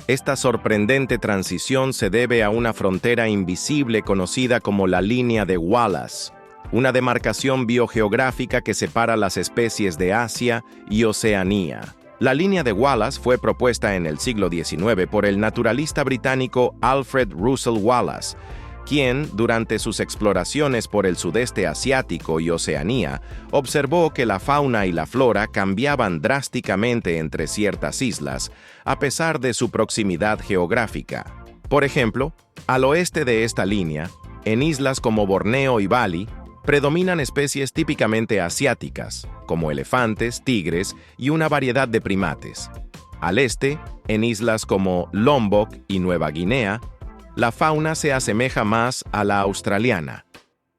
Esta sorprendente transición se debe a una frontera invisible conocida como la línea de Wallace, una demarcación biogeográfica que separa las especies de Asia y Oceanía. La línea de Wallace fue propuesta en el siglo XIX por el naturalista británico Alfred Russel Wallace, quien, durante sus exploraciones por el sudeste asiático y Oceanía, observó que la fauna y la flora cambiaban drásticamente entre ciertas islas, a pesar de su proximidad geográfica. Por ejemplo, al oeste de esta línea, en islas como Borneo y Bali, predominan especies típicamente asiáticas, como elefantes, tigres y una variedad de primates. Al este, en islas como Lombok y Nueva Guinea, la fauna se asemeja más a la australiana,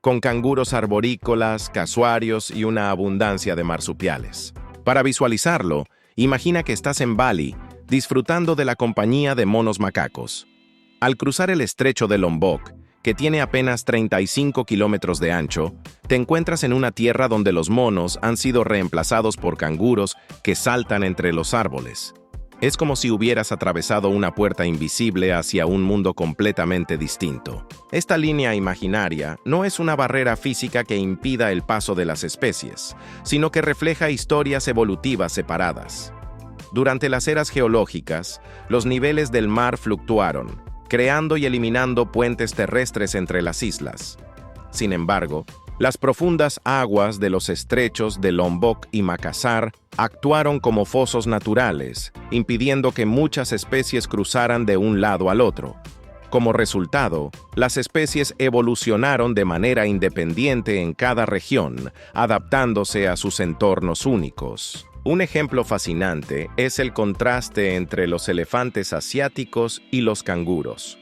con canguros arborícolas, casuarios y una abundancia de marsupiales. Para visualizarlo, imagina que estás en Bali, disfrutando de la compañía de monos macacos. Al cruzar el estrecho de Lombok, que tiene apenas 35 kilómetros de ancho, te encuentras en una tierra donde los monos han sido reemplazados por canguros que saltan entre los árboles. Es como si hubieras atravesado una puerta invisible hacia un mundo completamente distinto. Esta línea imaginaria no es una barrera física que impida el paso de las especies, sino que refleja historias evolutivas separadas. Durante las eras geológicas, los niveles del mar fluctuaron, creando y eliminando puentes terrestres entre las islas. Sin embargo, las profundas aguas de los estrechos de Lombok y Makassar actuaron como fosos naturales, impidiendo que muchas especies cruzaran de un lado al otro. Como resultado, las especies evolucionaron de manera independiente en cada región, adaptándose a sus entornos únicos. Un ejemplo fascinante es el contraste entre los elefantes asiáticos y los canguros.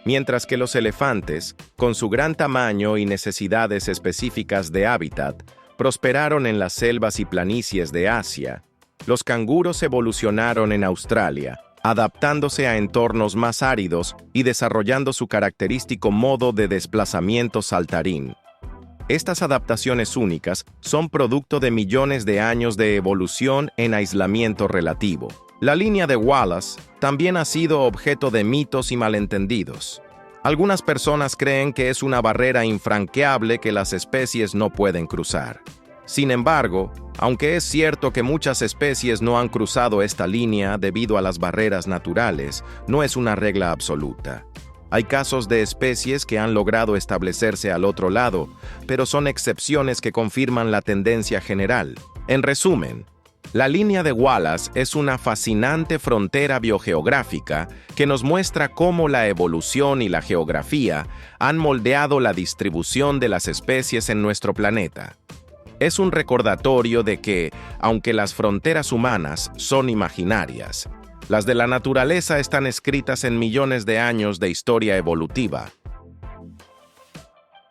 Mientras que los elefantes, con su gran tamaño y necesidades específicas de hábitat, prosperaron en las selvas y planicies de Asia, los canguros evolucionaron en Australia, adaptándose a entornos más áridos y desarrollando su característico modo de desplazamiento saltarín. Estas adaptaciones únicas son producto de millones de años de evolución en aislamiento relativo. La línea de Wallace también ha sido objeto de mitos y malentendidos. Algunas personas creen que es una barrera infranqueable que las especies no pueden cruzar. Sin embargo, aunque es cierto que muchas especies no han cruzado esta línea debido a las barreras naturales, no es una regla absoluta. Hay casos de especies que han logrado establecerse al otro lado, pero son excepciones que confirman la tendencia general. En resumen, la línea de Wallace es una fascinante frontera biogeográfica que nos muestra cómo la evolución y la geografía han moldeado la distribución de las especies en nuestro planeta. Es un recordatorio de que, aunque las fronteras humanas son imaginarias, las de la naturaleza están escritas en millones de años de historia evolutiva.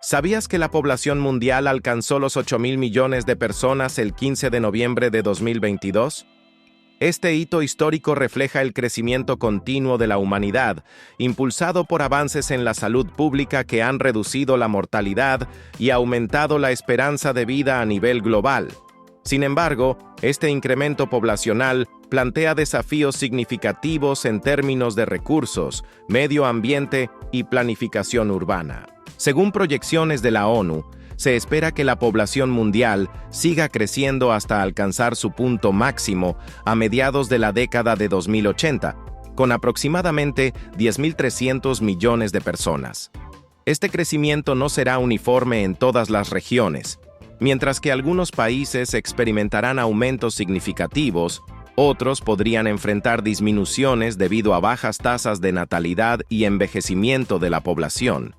¿Sabías que la población mundial alcanzó los 8.000 millones de personas el 15 de noviembre de 2022? Este hito histórico refleja el crecimiento continuo de la humanidad, impulsado por avances en la salud pública que han reducido la mortalidad y aumentado la esperanza de vida a nivel global. Sin embargo, este incremento poblacional plantea desafíos significativos en términos de recursos, medio ambiente y planificación urbana. Según proyecciones de la ONU, se espera que la población mundial siga creciendo hasta alcanzar su punto máximo a mediados de la década de 2080, con aproximadamente 10.300 millones de personas. Este crecimiento no será uniforme en todas las regiones. Mientras que algunos países experimentarán aumentos significativos, otros podrían enfrentar disminuciones debido a bajas tasas de natalidad y envejecimiento de la población.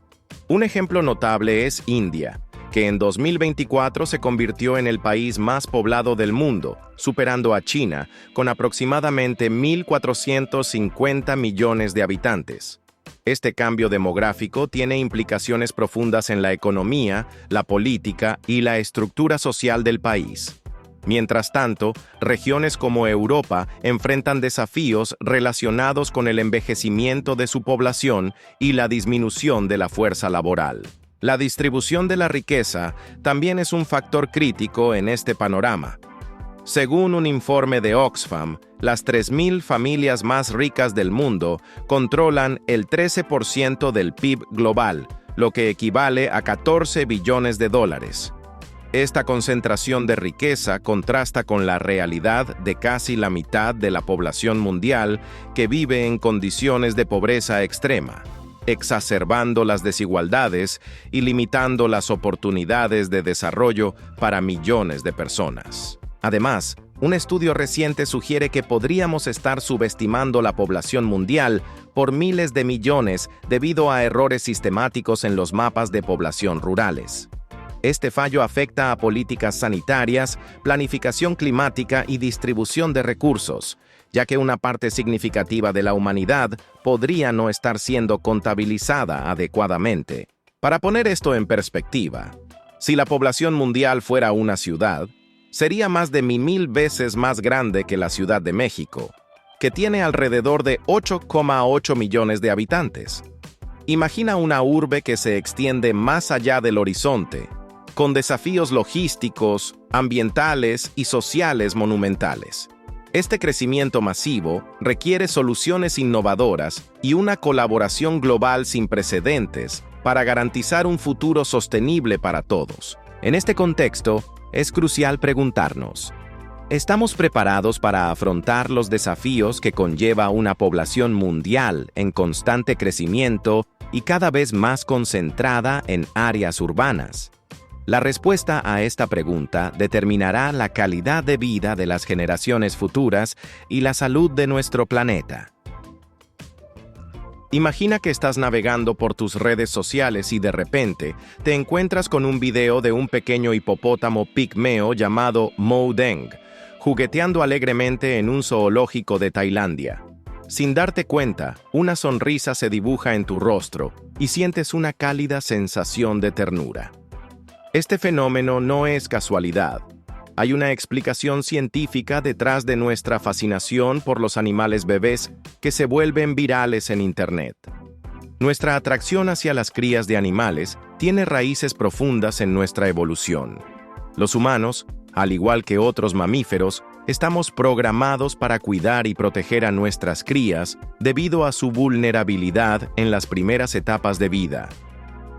Un ejemplo notable es India, que en 2024 se convirtió en el país más poblado del mundo, superando a China, con aproximadamente 1.450 millones de habitantes. Este cambio demográfico tiene implicaciones profundas en la economía, la política y la estructura social del país. Mientras tanto, regiones como Europa enfrentan desafíos relacionados con el envejecimiento de su población y la disminución de la fuerza laboral. La distribución de la riqueza también es un factor crítico en este panorama. Según un informe de Oxfam, las 3.000 familias más ricas del mundo controlan el 13% del PIB global, lo que equivale a 14 billones de dólares. Esta concentración de riqueza contrasta con la realidad de casi la mitad de la población mundial que vive en condiciones de pobreza extrema, exacerbando las desigualdades y limitando las oportunidades de desarrollo para millones de personas. Además, un estudio reciente sugiere que podríamos estar subestimando la población mundial por miles de millones debido a errores sistemáticos en los mapas de población rurales. Este fallo afecta a políticas sanitarias, planificación climática y distribución de recursos, ya que una parte significativa de la humanidad podría no estar siendo contabilizada adecuadamente. Para poner esto en perspectiva, si la población mundial fuera una ciudad, sería más de 1000 veces más grande que la Ciudad de México, que tiene alrededor de 8,8 millones de habitantes. Imagina una urbe que se extiende más allá del horizonte, con desafíos logísticos, ambientales y sociales monumentales. Este crecimiento masivo requiere soluciones innovadoras y una colaboración global sin precedentes para garantizar un futuro sostenible para todos. En este contexto, es crucial preguntarnos: ¿estamos preparados para afrontar los desafíos que conlleva una población mundial en constante crecimiento y cada vez más concentrada en áreas urbanas? La respuesta a esta pregunta determinará la calidad de vida de las generaciones futuras y la salud de nuestro planeta. Imagina que estás navegando por tus redes sociales y de repente te encuentras con un video de un pequeño hipopótamo pigmeo llamado Mo Deng, jugueteando alegremente en un zoológico de Tailandia. Sin darte cuenta, una sonrisa se dibuja en tu rostro y sientes una cálida sensación de ternura. Este fenómeno no es casualidad. Hay una explicación científica detrás de nuestra fascinación por los animales bebés que se vuelven virales en Internet. Nuestra atracción hacia las crías de animales tiene raíces profundas en nuestra evolución. Los humanos, al igual que otros mamíferos, estamos programados para cuidar y proteger a nuestras crías debido a su vulnerabilidad en las primeras etapas de vida.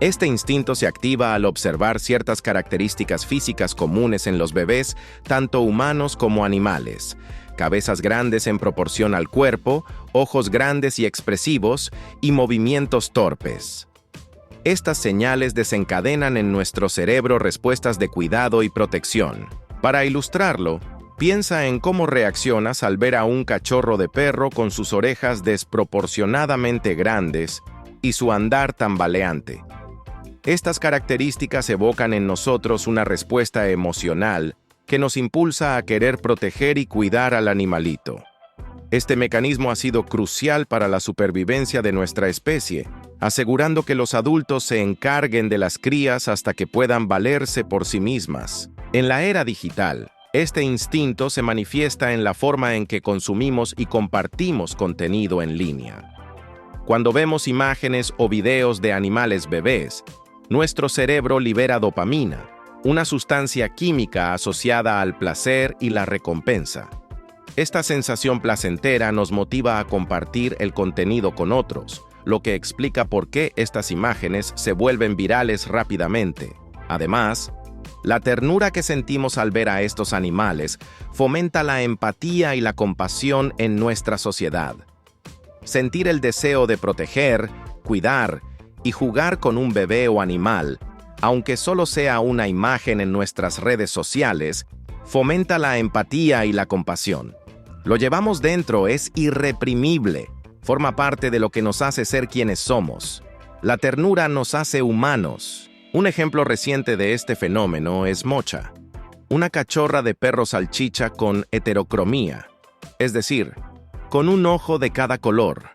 Este instinto se activa al observar ciertas características físicas comunes en los bebés, tanto humanos como animales: cabezas grandes en proporción al cuerpo, ojos grandes y expresivos, y movimientos torpes. Estas señales desencadenan en nuestro cerebro respuestas de cuidado y protección. Para ilustrarlo, piensa en cómo reaccionas al ver a un cachorro de perro con sus orejas desproporcionadamente grandes y su andar tambaleante. Estas características evocan en nosotros una respuesta emocional que nos impulsa a querer proteger y cuidar al animalito. Este mecanismo ha sido crucial para la supervivencia de nuestra especie, asegurando que los adultos se encarguen de las crías hasta que puedan valerse por sí mismas. En la era digital, este instinto se manifiesta en la forma en que consumimos y compartimos contenido en línea. Cuando vemos imágenes o videos de animales bebés, nuestro cerebro libera dopamina, una sustancia química asociada al placer y la recompensa. Esta sensación placentera nos motiva a compartir el contenido con otros, lo que explica por qué estas imágenes se vuelven virales rápidamente. Además, la ternura que sentimos al ver a estos animales fomenta la empatía y la compasión en nuestra sociedad. Sentir el deseo de proteger, cuidar y jugar con un bebé o animal, aunque solo sea una imagen en nuestras redes sociales, fomenta la empatía y la compasión. Lo llevamos dentro, es irreprimible, forma parte de lo que nos hace ser quienes somos. La ternura nos hace humanos. Un ejemplo reciente de este fenómeno es Mocha, una cachorra de perro salchicha con heterocromía, es decir, con un ojo de cada color.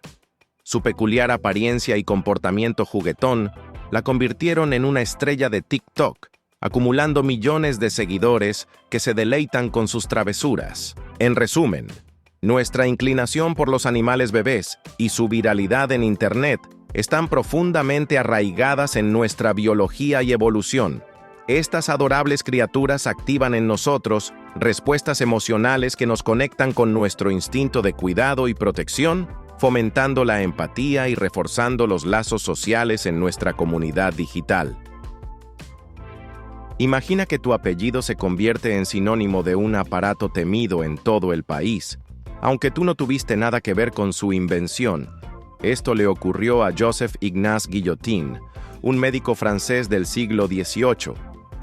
Su peculiar apariencia y comportamiento juguetón la convirtieron en una estrella de TikTok, acumulando millones de seguidores que se deleitan con sus travesuras. En resumen, nuestra inclinación por los animales bebés y su viralidad en Internet están profundamente arraigadas en nuestra biología y evolución. Estas adorables criaturas activan en nosotros respuestas emocionales que nos conectan con nuestro instinto de cuidado y protección, fomentando la empatía y reforzando los lazos sociales en nuestra comunidad digital. Imagina que tu apellido se convierte en sinónimo de un aparato temido en todo el país, aunque tú no tuviste nada que ver con su invención. Esto le ocurrió a Joseph Ignace Guillotin, un médico francés del siglo XVIII,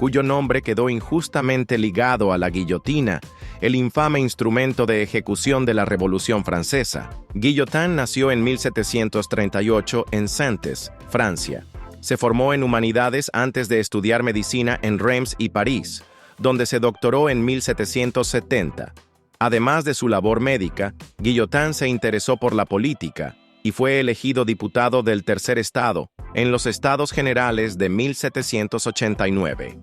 cuyo nombre quedó injustamente ligado a la guillotina, el infame instrumento de ejecución de la Revolución Francesa. Guillotin nació en 1738 en Saintes, Francia. Se formó en humanidades antes de estudiar medicina en Reims y París, donde se doctoró en 1770. Además de su labor médica, Guillotin se interesó por la política y fue elegido diputado del Tercer Estado en los Estados Generales de 1789.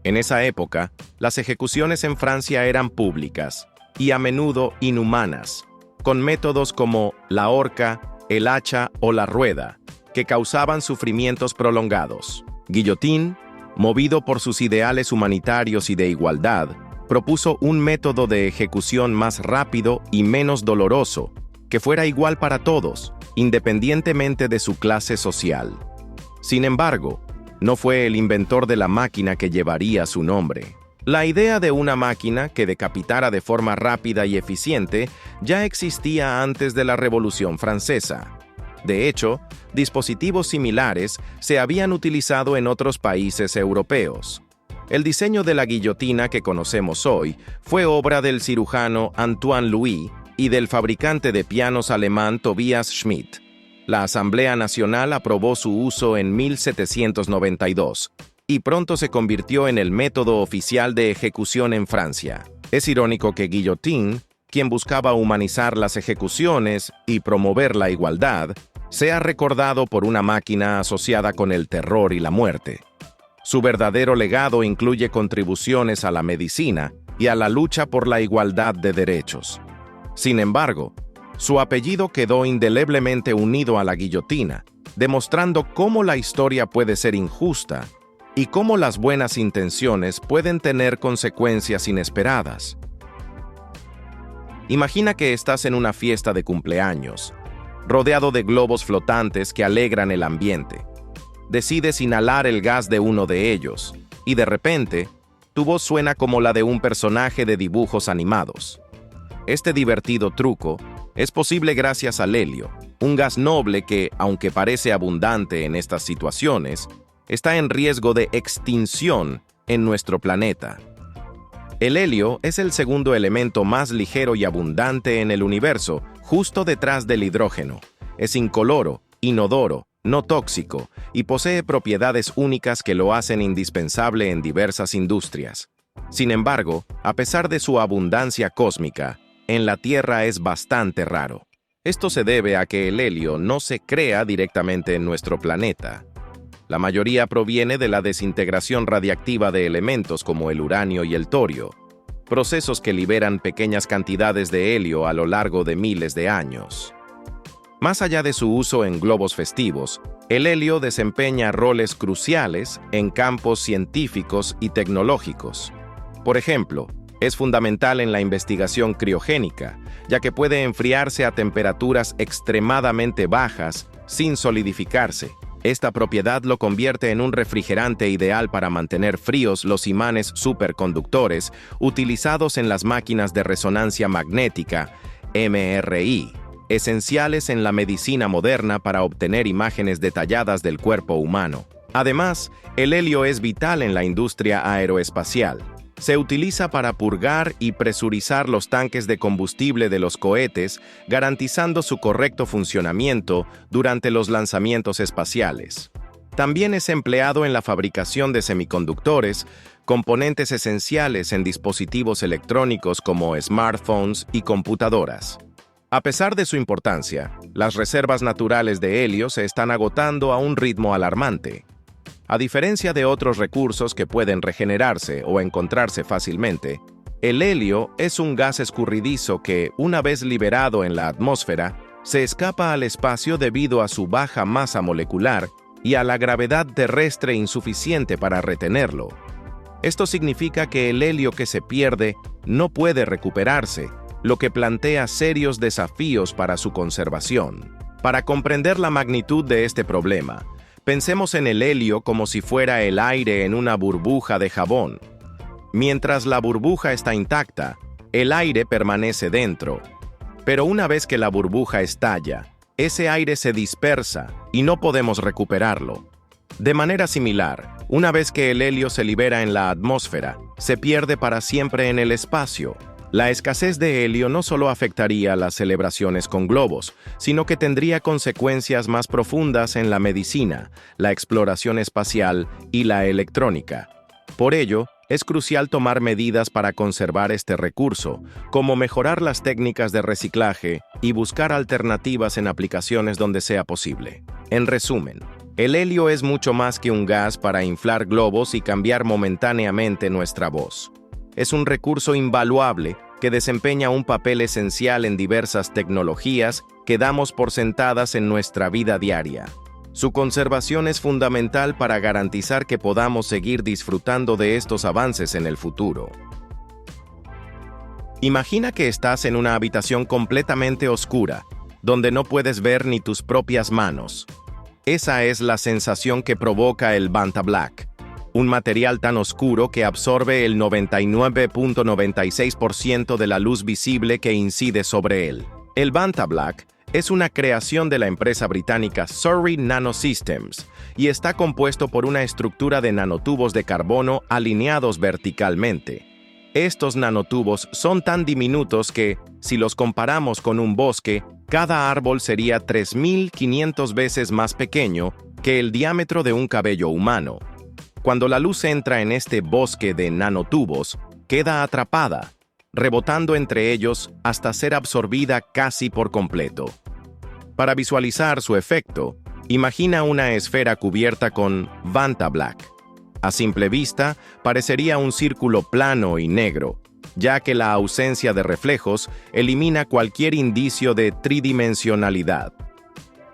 En esa época, las ejecuciones en Francia eran públicas y a menudo inhumanas, con métodos como la horca, el hacha o la rueda, que causaban sufrimientos prolongados. Guillotin, movido por sus ideales humanitarios y de igualdad, propuso un método de ejecución más rápido y menos doloroso, que fuera igual para todos, independientemente de su clase social. Sin embargo, no fue el inventor de la máquina que llevaría su nombre. La idea de una máquina que decapitara de forma rápida y eficiente ya existía antes de la Revolución Francesa. De hecho, dispositivos similares se habían utilizado en otros países europeos. El diseño de la guillotina que conocemos hoy fue obra del cirujano Antoine Louis y del fabricante de pianos alemán Tobias Schmidt. La Asamblea Nacional aprobó su uso en 1792 y pronto se convirtió en el método oficial de ejecución en Francia. Es irónico que Guillotin, quien buscaba humanizar las ejecuciones y promover la igualdad, sea recordado por una máquina asociada con el terror y la muerte. Su verdadero legado incluye contribuciones a la medicina y a la lucha por la igualdad de derechos. Sin embargo, su apellido quedó indeleblemente unido a la guillotina, demostrando cómo la historia puede ser injusta y cómo las buenas intenciones pueden tener consecuencias inesperadas. Imagina que estás en una fiesta de cumpleaños, rodeado de globos flotantes que alegran el ambiente. Decides inhalar el gas de uno de ellos, y de repente, tu voz suena como la de un personaje de dibujos animados. Este divertido truco es posible gracias al helio, un gas noble que, aunque parece abundante en estas situaciones, está en riesgo de extinción en nuestro planeta. El helio es el segundo elemento más ligero y abundante en el universo, justo detrás del hidrógeno. Es incoloro, inodoro, no tóxico y posee propiedades únicas que lo hacen indispensable en diversas industrias. Sin embargo, a pesar de su abundancia cósmica, en la Tierra es bastante raro. Esto se debe a que el helio no se crea directamente en nuestro planeta. La mayoría proviene de la desintegración radiactiva de elementos como el uranio y el torio, procesos que liberan pequeñas cantidades de helio a lo largo de miles de años. Más allá de su uso en globos festivos, el helio desempeña roles cruciales en campos científicos y tecnológicos. Por ejemplo, es fundamental en la investigación criogénica, ya que puede enfriarse a temperaturas extremadamente bajas sin solidificarse. Esta propiedad lo convierte en un refrigerante ideal para mantener fríos los imanes superconductores utilizados en las máquinas de resonancia magnética, MRI, esenciales en la medicina moderna para obtener imágenes detalladas del cuerpo humano. Además, el helio es vital en la industria aeroespacial. Se utiliza para purgar y presurizar los tanques de combustible de los cohetes, garantizando su correcto funcionamiento durante los lanzamientos espaciales. También es empleado en la fabricación de semiconductores, componentes esenciales en dispositivos electrónicos como smartphones y computadoras. A pesar de su importancia, las reservas naturales de helio se están agotando a un ritmo alarmante. A diferencia de otros recursos que pueden regenerarse o encontrarse fácilmente, el helio es un gas escurridizo que, una vez liberado en la atmósfera, se escapa al espacio debido a su baja masa molecular y a la gravedad terrestre insuficiente para retenerlo. Esto significa que el helio que se pierde no puede recuperarse, lo que plantea serios desafíos para su conservación. Para comprender la magnitud de este problema, Pensemos en el helio como si fuera el aire en una burbuja de jabón. Mientras la burbuja está intacta, el aire permanece dentro. Pero una vez que la burbuja estalla, ese aire se dispersa y no podemos recuperarlo. De manera similar, una vez que el helio se libera en la atmósfera, se pierde para siempre en el espacio. La escasez de helio no solo afectaría las celebraciones con globos, sino que tendría consecuencias más profundas en la medicina, la exploración espacial y la electrónica. Por ello, es crucial tomar medidas para conservar este recurso, como mejorar las técnicas de reciclaje y buscar alternativas en aplicaciones donde sea posible. En resumen, el helio es mucho más que un gas para inflar globos y cambiar momentáneamente nuestra voz. Es un recurso invaluable que desempeña un papel esencial en diversas tecnologías que damos por sentadas en nuestra vida diaria. Su conservación es fundamental para garantizar que podamos seguir disfrutando de estos avances en el futuro. Imagina que estás en una habitación completamente oscura, donde no puedes ver ni tus propias manos. Esa es la sensación que provoca el Vantablack, un material tan oscuro que absorbe el 99.96% de la luz visible que incide sobre él. El Vantablack es una creación de la empresa británica Surrey Nanosystems y está compuesto por una estructura de nanotubos de carbono alineados verticalmente. Estos nanotubos son tan diminutos que, si los comparamos con un bosque, cada árbol sería 3.500 veces más pequeño que el diámetro de un cabello humano. Cuando la luz entra en este bosque de nanotubos, queda atrapada, rebotando entre ellos hasta ser absorbida casi por completo. Para visualizar su efecto, imagina una esfera cubierta con Vantablack. A simple vista, parecería un círculo plano y negro, ya que la ausencia de reflejos elimina cualquier indicio de tridimensionalidad.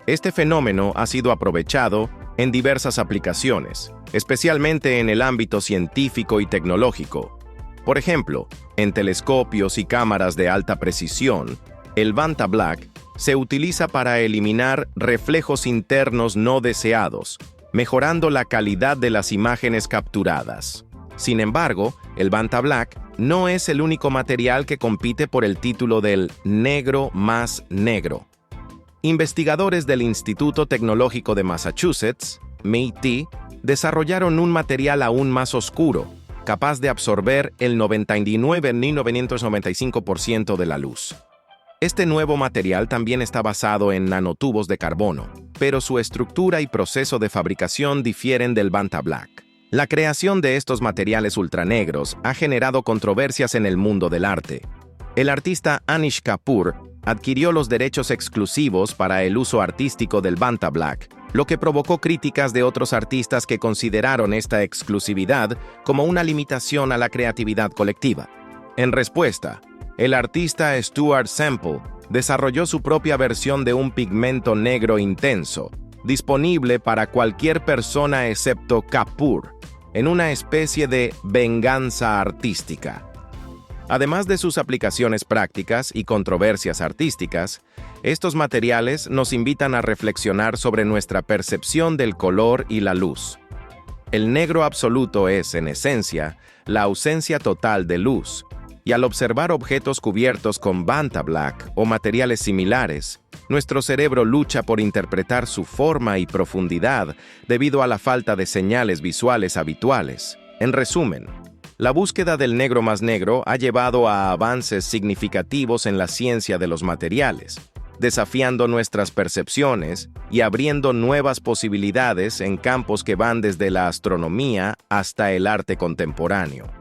Este fenómeno ha sido aprovechado en diversas aplicaciones, especialmente en el ámbito científico y tecnológico. Por ejemplo, en telescopios y cámaras de alta precisión, el Vantablack se utiliza para eliminar reflejos internos no deseados, mejorando la calidad de las imágenes capturadas. Sin embargo, el Vantablack no es el único material que compite por el título del negro más negro. Investigadores del Instituto Tecnológico de Massachusetts, MIT, desarrollaron un material aún más oscuro, capaz de absorber el 99.995% de la luz. Este nuevo material también está basado en nanotubos de carbono, pero su estructura y proceso de fabricación difieren del Vantablack. La creación de estos materiales ultranegros ha generado controversias en el mundo del arte. El artista Anish Kapoor adquirió los derechos exclusivos para el uso artístico del Vantablack, lo que provocó críticas de otros artistas que consideraron esta exclusividad como una limitación a la creatividad colectiva. En respuesta, el artista Stuart Semple desarrolló su propia versión de un pigmento negro intenso, disponible para cualquier persona excepto Kapoor, en una especie de venganza artística. Además de sus aplicaciones prácticas y controversias artísticas, estos materiales nos invitan a reflexionar sobre nuestra percepción del color y la luz. El negro absoluto es, en esencia, la ausencia total de luz, y al observar objetos cubiertos con Vantablack o materiales similares, nuestro cerebro lucha por interpretar su forma y profundidad debido a la falta de señales visuales habituales. En resumen, la búsqueda del negro más negro ha llevado a avances significativos en la ciencia de los materiales, desafiando nuestras percepciones y abriendo nuevas posibilidades en campos que van desde la astronomía hasta el arte contemporáneo.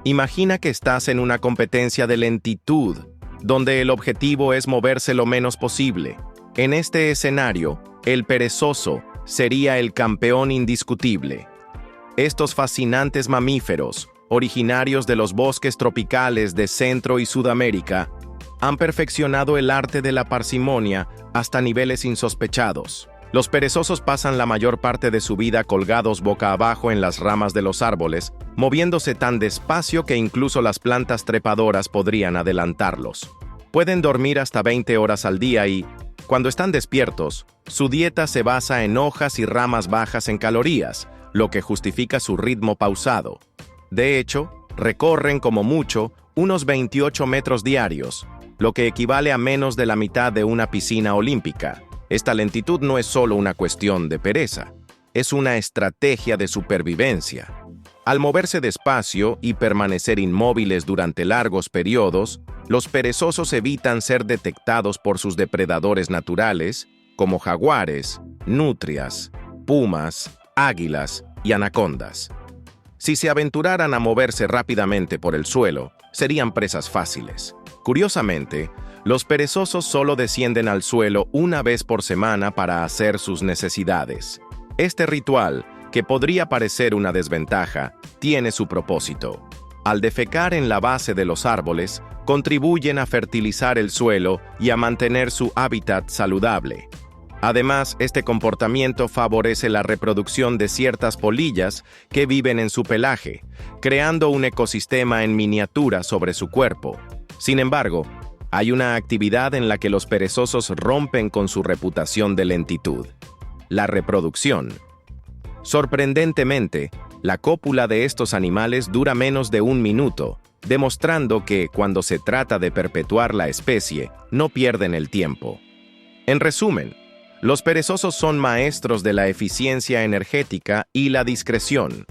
Imagina que estás en una competencia de lentitud, donde el objetivo es moverse lo menos posible. En este escenario, el perezoso sería el campeón indiscutible. Estos fascinantes mamíferos, originarios de los bosques tropicales de Centro y Sudamérica, han perfeccionado el arte de la parsimonia hasta niveles insospechados. Los perezosos pasan la mayor parte de su vida colgados boca abajo en las ramas de los árboles, moviéndose tan despacio que incluso las plantas trepadoras podrían adelantarlos. Pueden dormir hasta 20 horas al día y, Cuando están despiertos, su dieta se basa en hojas y ramas bajas en calorías, lo que justifica su ritmo pausado. De hecho, recorren como mucho unos 28 metros diarios, lo que equivale a menos de la mitad de una piscina olímpica. Esta lentitud no es solo una cuestión de pereza, es una estrategia de supervivencia. Al moverse despacio y permanecer inmóviles durante largos periodos, los perezosos evitan ser detectados por sus depredadores naturales, como jaguares, nutrias, pumas, águilas y anacondas. Si se aventuraran a moverse rápidamente por el suelo, serían presas fáciles. Curiosamente, los perezosos solo descienden al suelo una vez por semana para hacer sus necesidades. Este ritual, que podría parecer una desventaja, tiene su propósito. Al defecar en la base de los árboles, contribuyen a fertilizar el suelo y a mantener su hábitat saludable. Además, este comportamiento favorece la reproducción de ciertas polillas que viven en su pelaje, creando un ecosistema en miniatura sobre su cuerpo. Sin embargo, hay una actividad en la que los perezosos rompen con su reputación de lentitud: la reproducción. Sorprendentemente, la cópula de estos animales dura menos de 1 minuto, demostrando que, cuando se trata de perpetuar la especie, no pierden el tiempo. En resumen, los perezosos son maestros de la eficiencia energética y la discreción.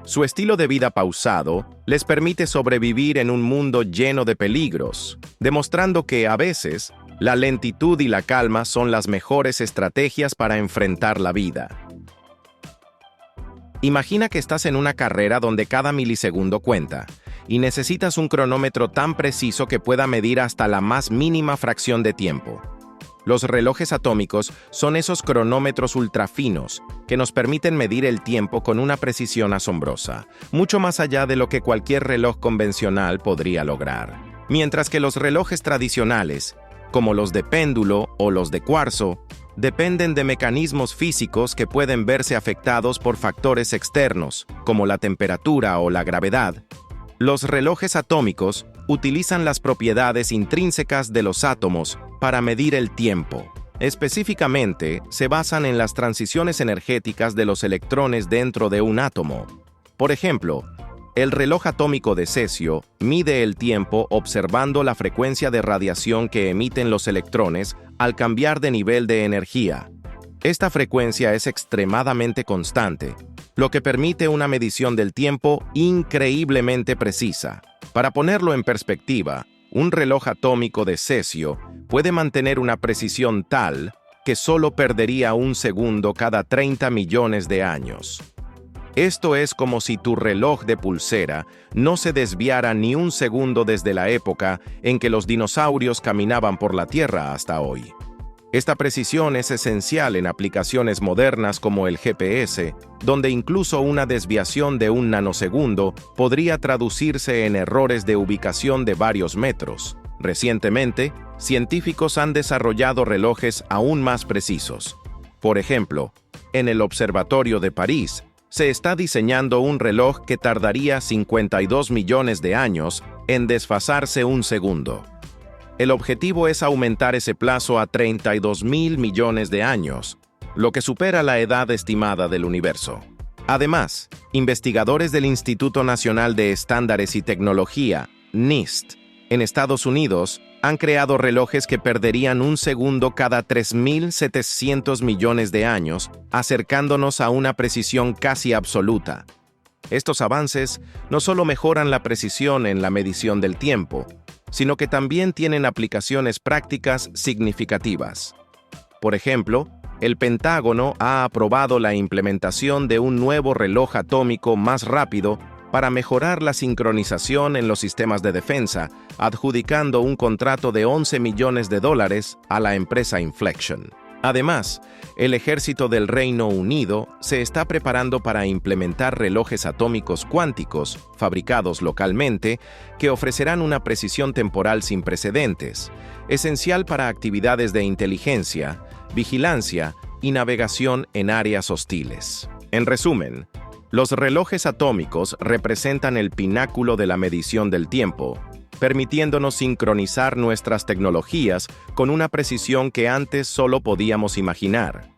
Su estilo de vida pausado les permite sobrevivir en un mundo lleno de peligros, demostrando que, a veces, la lentitud y la calma son las mejores estrategias para enfrentar la vida. Imagina que estás en una carrera donde cada milisegundo cuenta, y necesitas un cronómetro tan preciso que pueda medir hasta la más mínima fracción de tiempo. Los relojes atómicos son esos cronómetros ultrafinos que nos permiten medir el tiempo con una precisión asombrosa, mucho más allá de lo que cualquier reloj convencional podría lograr. Mientras que los relojes tradicionales, como los de péndulo o los de cuarzo, dependen de mecanismos físicos que pueden verse afectados por factores externos, como la temperatura o la gravedad. Los relojes atómicos utilizan las propiedades intrínsecas de los átomos para medir el tiempo. Específicamente, se basan en las transiciones energéticas de los electrones dentro de un átomo. Por ejemplo, el reloj atómico de cesio mide el tiempo observando la frecuencia de radiación que emiten los electrones al cambiar de nivel de energía. Esta frecuencia es extremadamente constante, lo que permite una medición del tiempo increíblemente precisa. Para ponerlo en perspectiva, un reloj atómico de cesio puede mantener una precisión tal que solo perdería 1 segundo cada 30 millones de años. Esto es como si tu reloj de pulsera no se desviara ni 1 segundo desde la época en que los dinosaurios caminaban por la Tierra hasta hoy. Esta precisión es esencial en aplicaciones modernas como el GPS, donde incluso una desviación de 1 nanosegundo podría traducirse en errores de ubicación de varios metros. Recientemente, científicos han desarrollado relojes aún más precisos. Por ejemplo, en el Observatorio de París, se está diseñando un reloj que tardaría 52 millones de años en desfasarse 1 segundo. El objetivo es aumentar ese plazo a 32.000 millones de años, lo que supera la edad estimada del universo. Además, investigadores del Instituto Nacional de Estándares y Tecnología, NIST, en Estados Unidos, han creado relojes que perderían 1 segundo cada 3.700 millones de años, acercándonos a una precisión casi absoluta. Estos avances no solo mejoran la precisión en la medición del tiempo, sino que también tienen aplicaciones prácticas significativas. Por ejemplo, el Pentágono ha aprobado la implementación de un nuevo reloj atómico más rápido para mejorar la sincronización en los sistemas de defensa, adjudicando un contrato de $11 millones a la empresa Inflection. Además, el ejército del Reino Unido se está preparando para implementar relojes atómicos cuánticos, fabricados localmente, que ofrecerán una precisión temporal sin precedentes, esencial para actividades de inteligencia, vigilancia y navegación en áreas hostiles. En resumen, los relojes atómicos representan el pináculo de la medición del tiempo, permitiéndonos sincronizar nuestras tecnologías con una precisión que antes solo podíamos imaginar.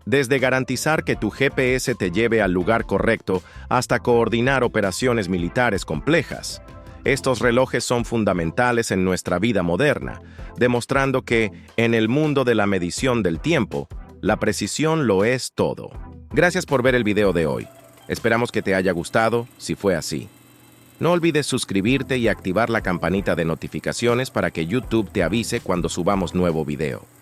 Desde garantizar que tu GPS te lleve al lugar correcto hasta coordinar operaciones militares complejas, estos relojes son fundamentales en nuestra vida moderna, demostrando que, en el mundo de la medición del tiempo, la precisión lo es todo. Gracias por ver el video de hoy. Esperamos que te haya gustado, si fue así. No olvides suscribirte y activar la campanita de notificaciones para que YouTube te avise cuando subamos nuevo video.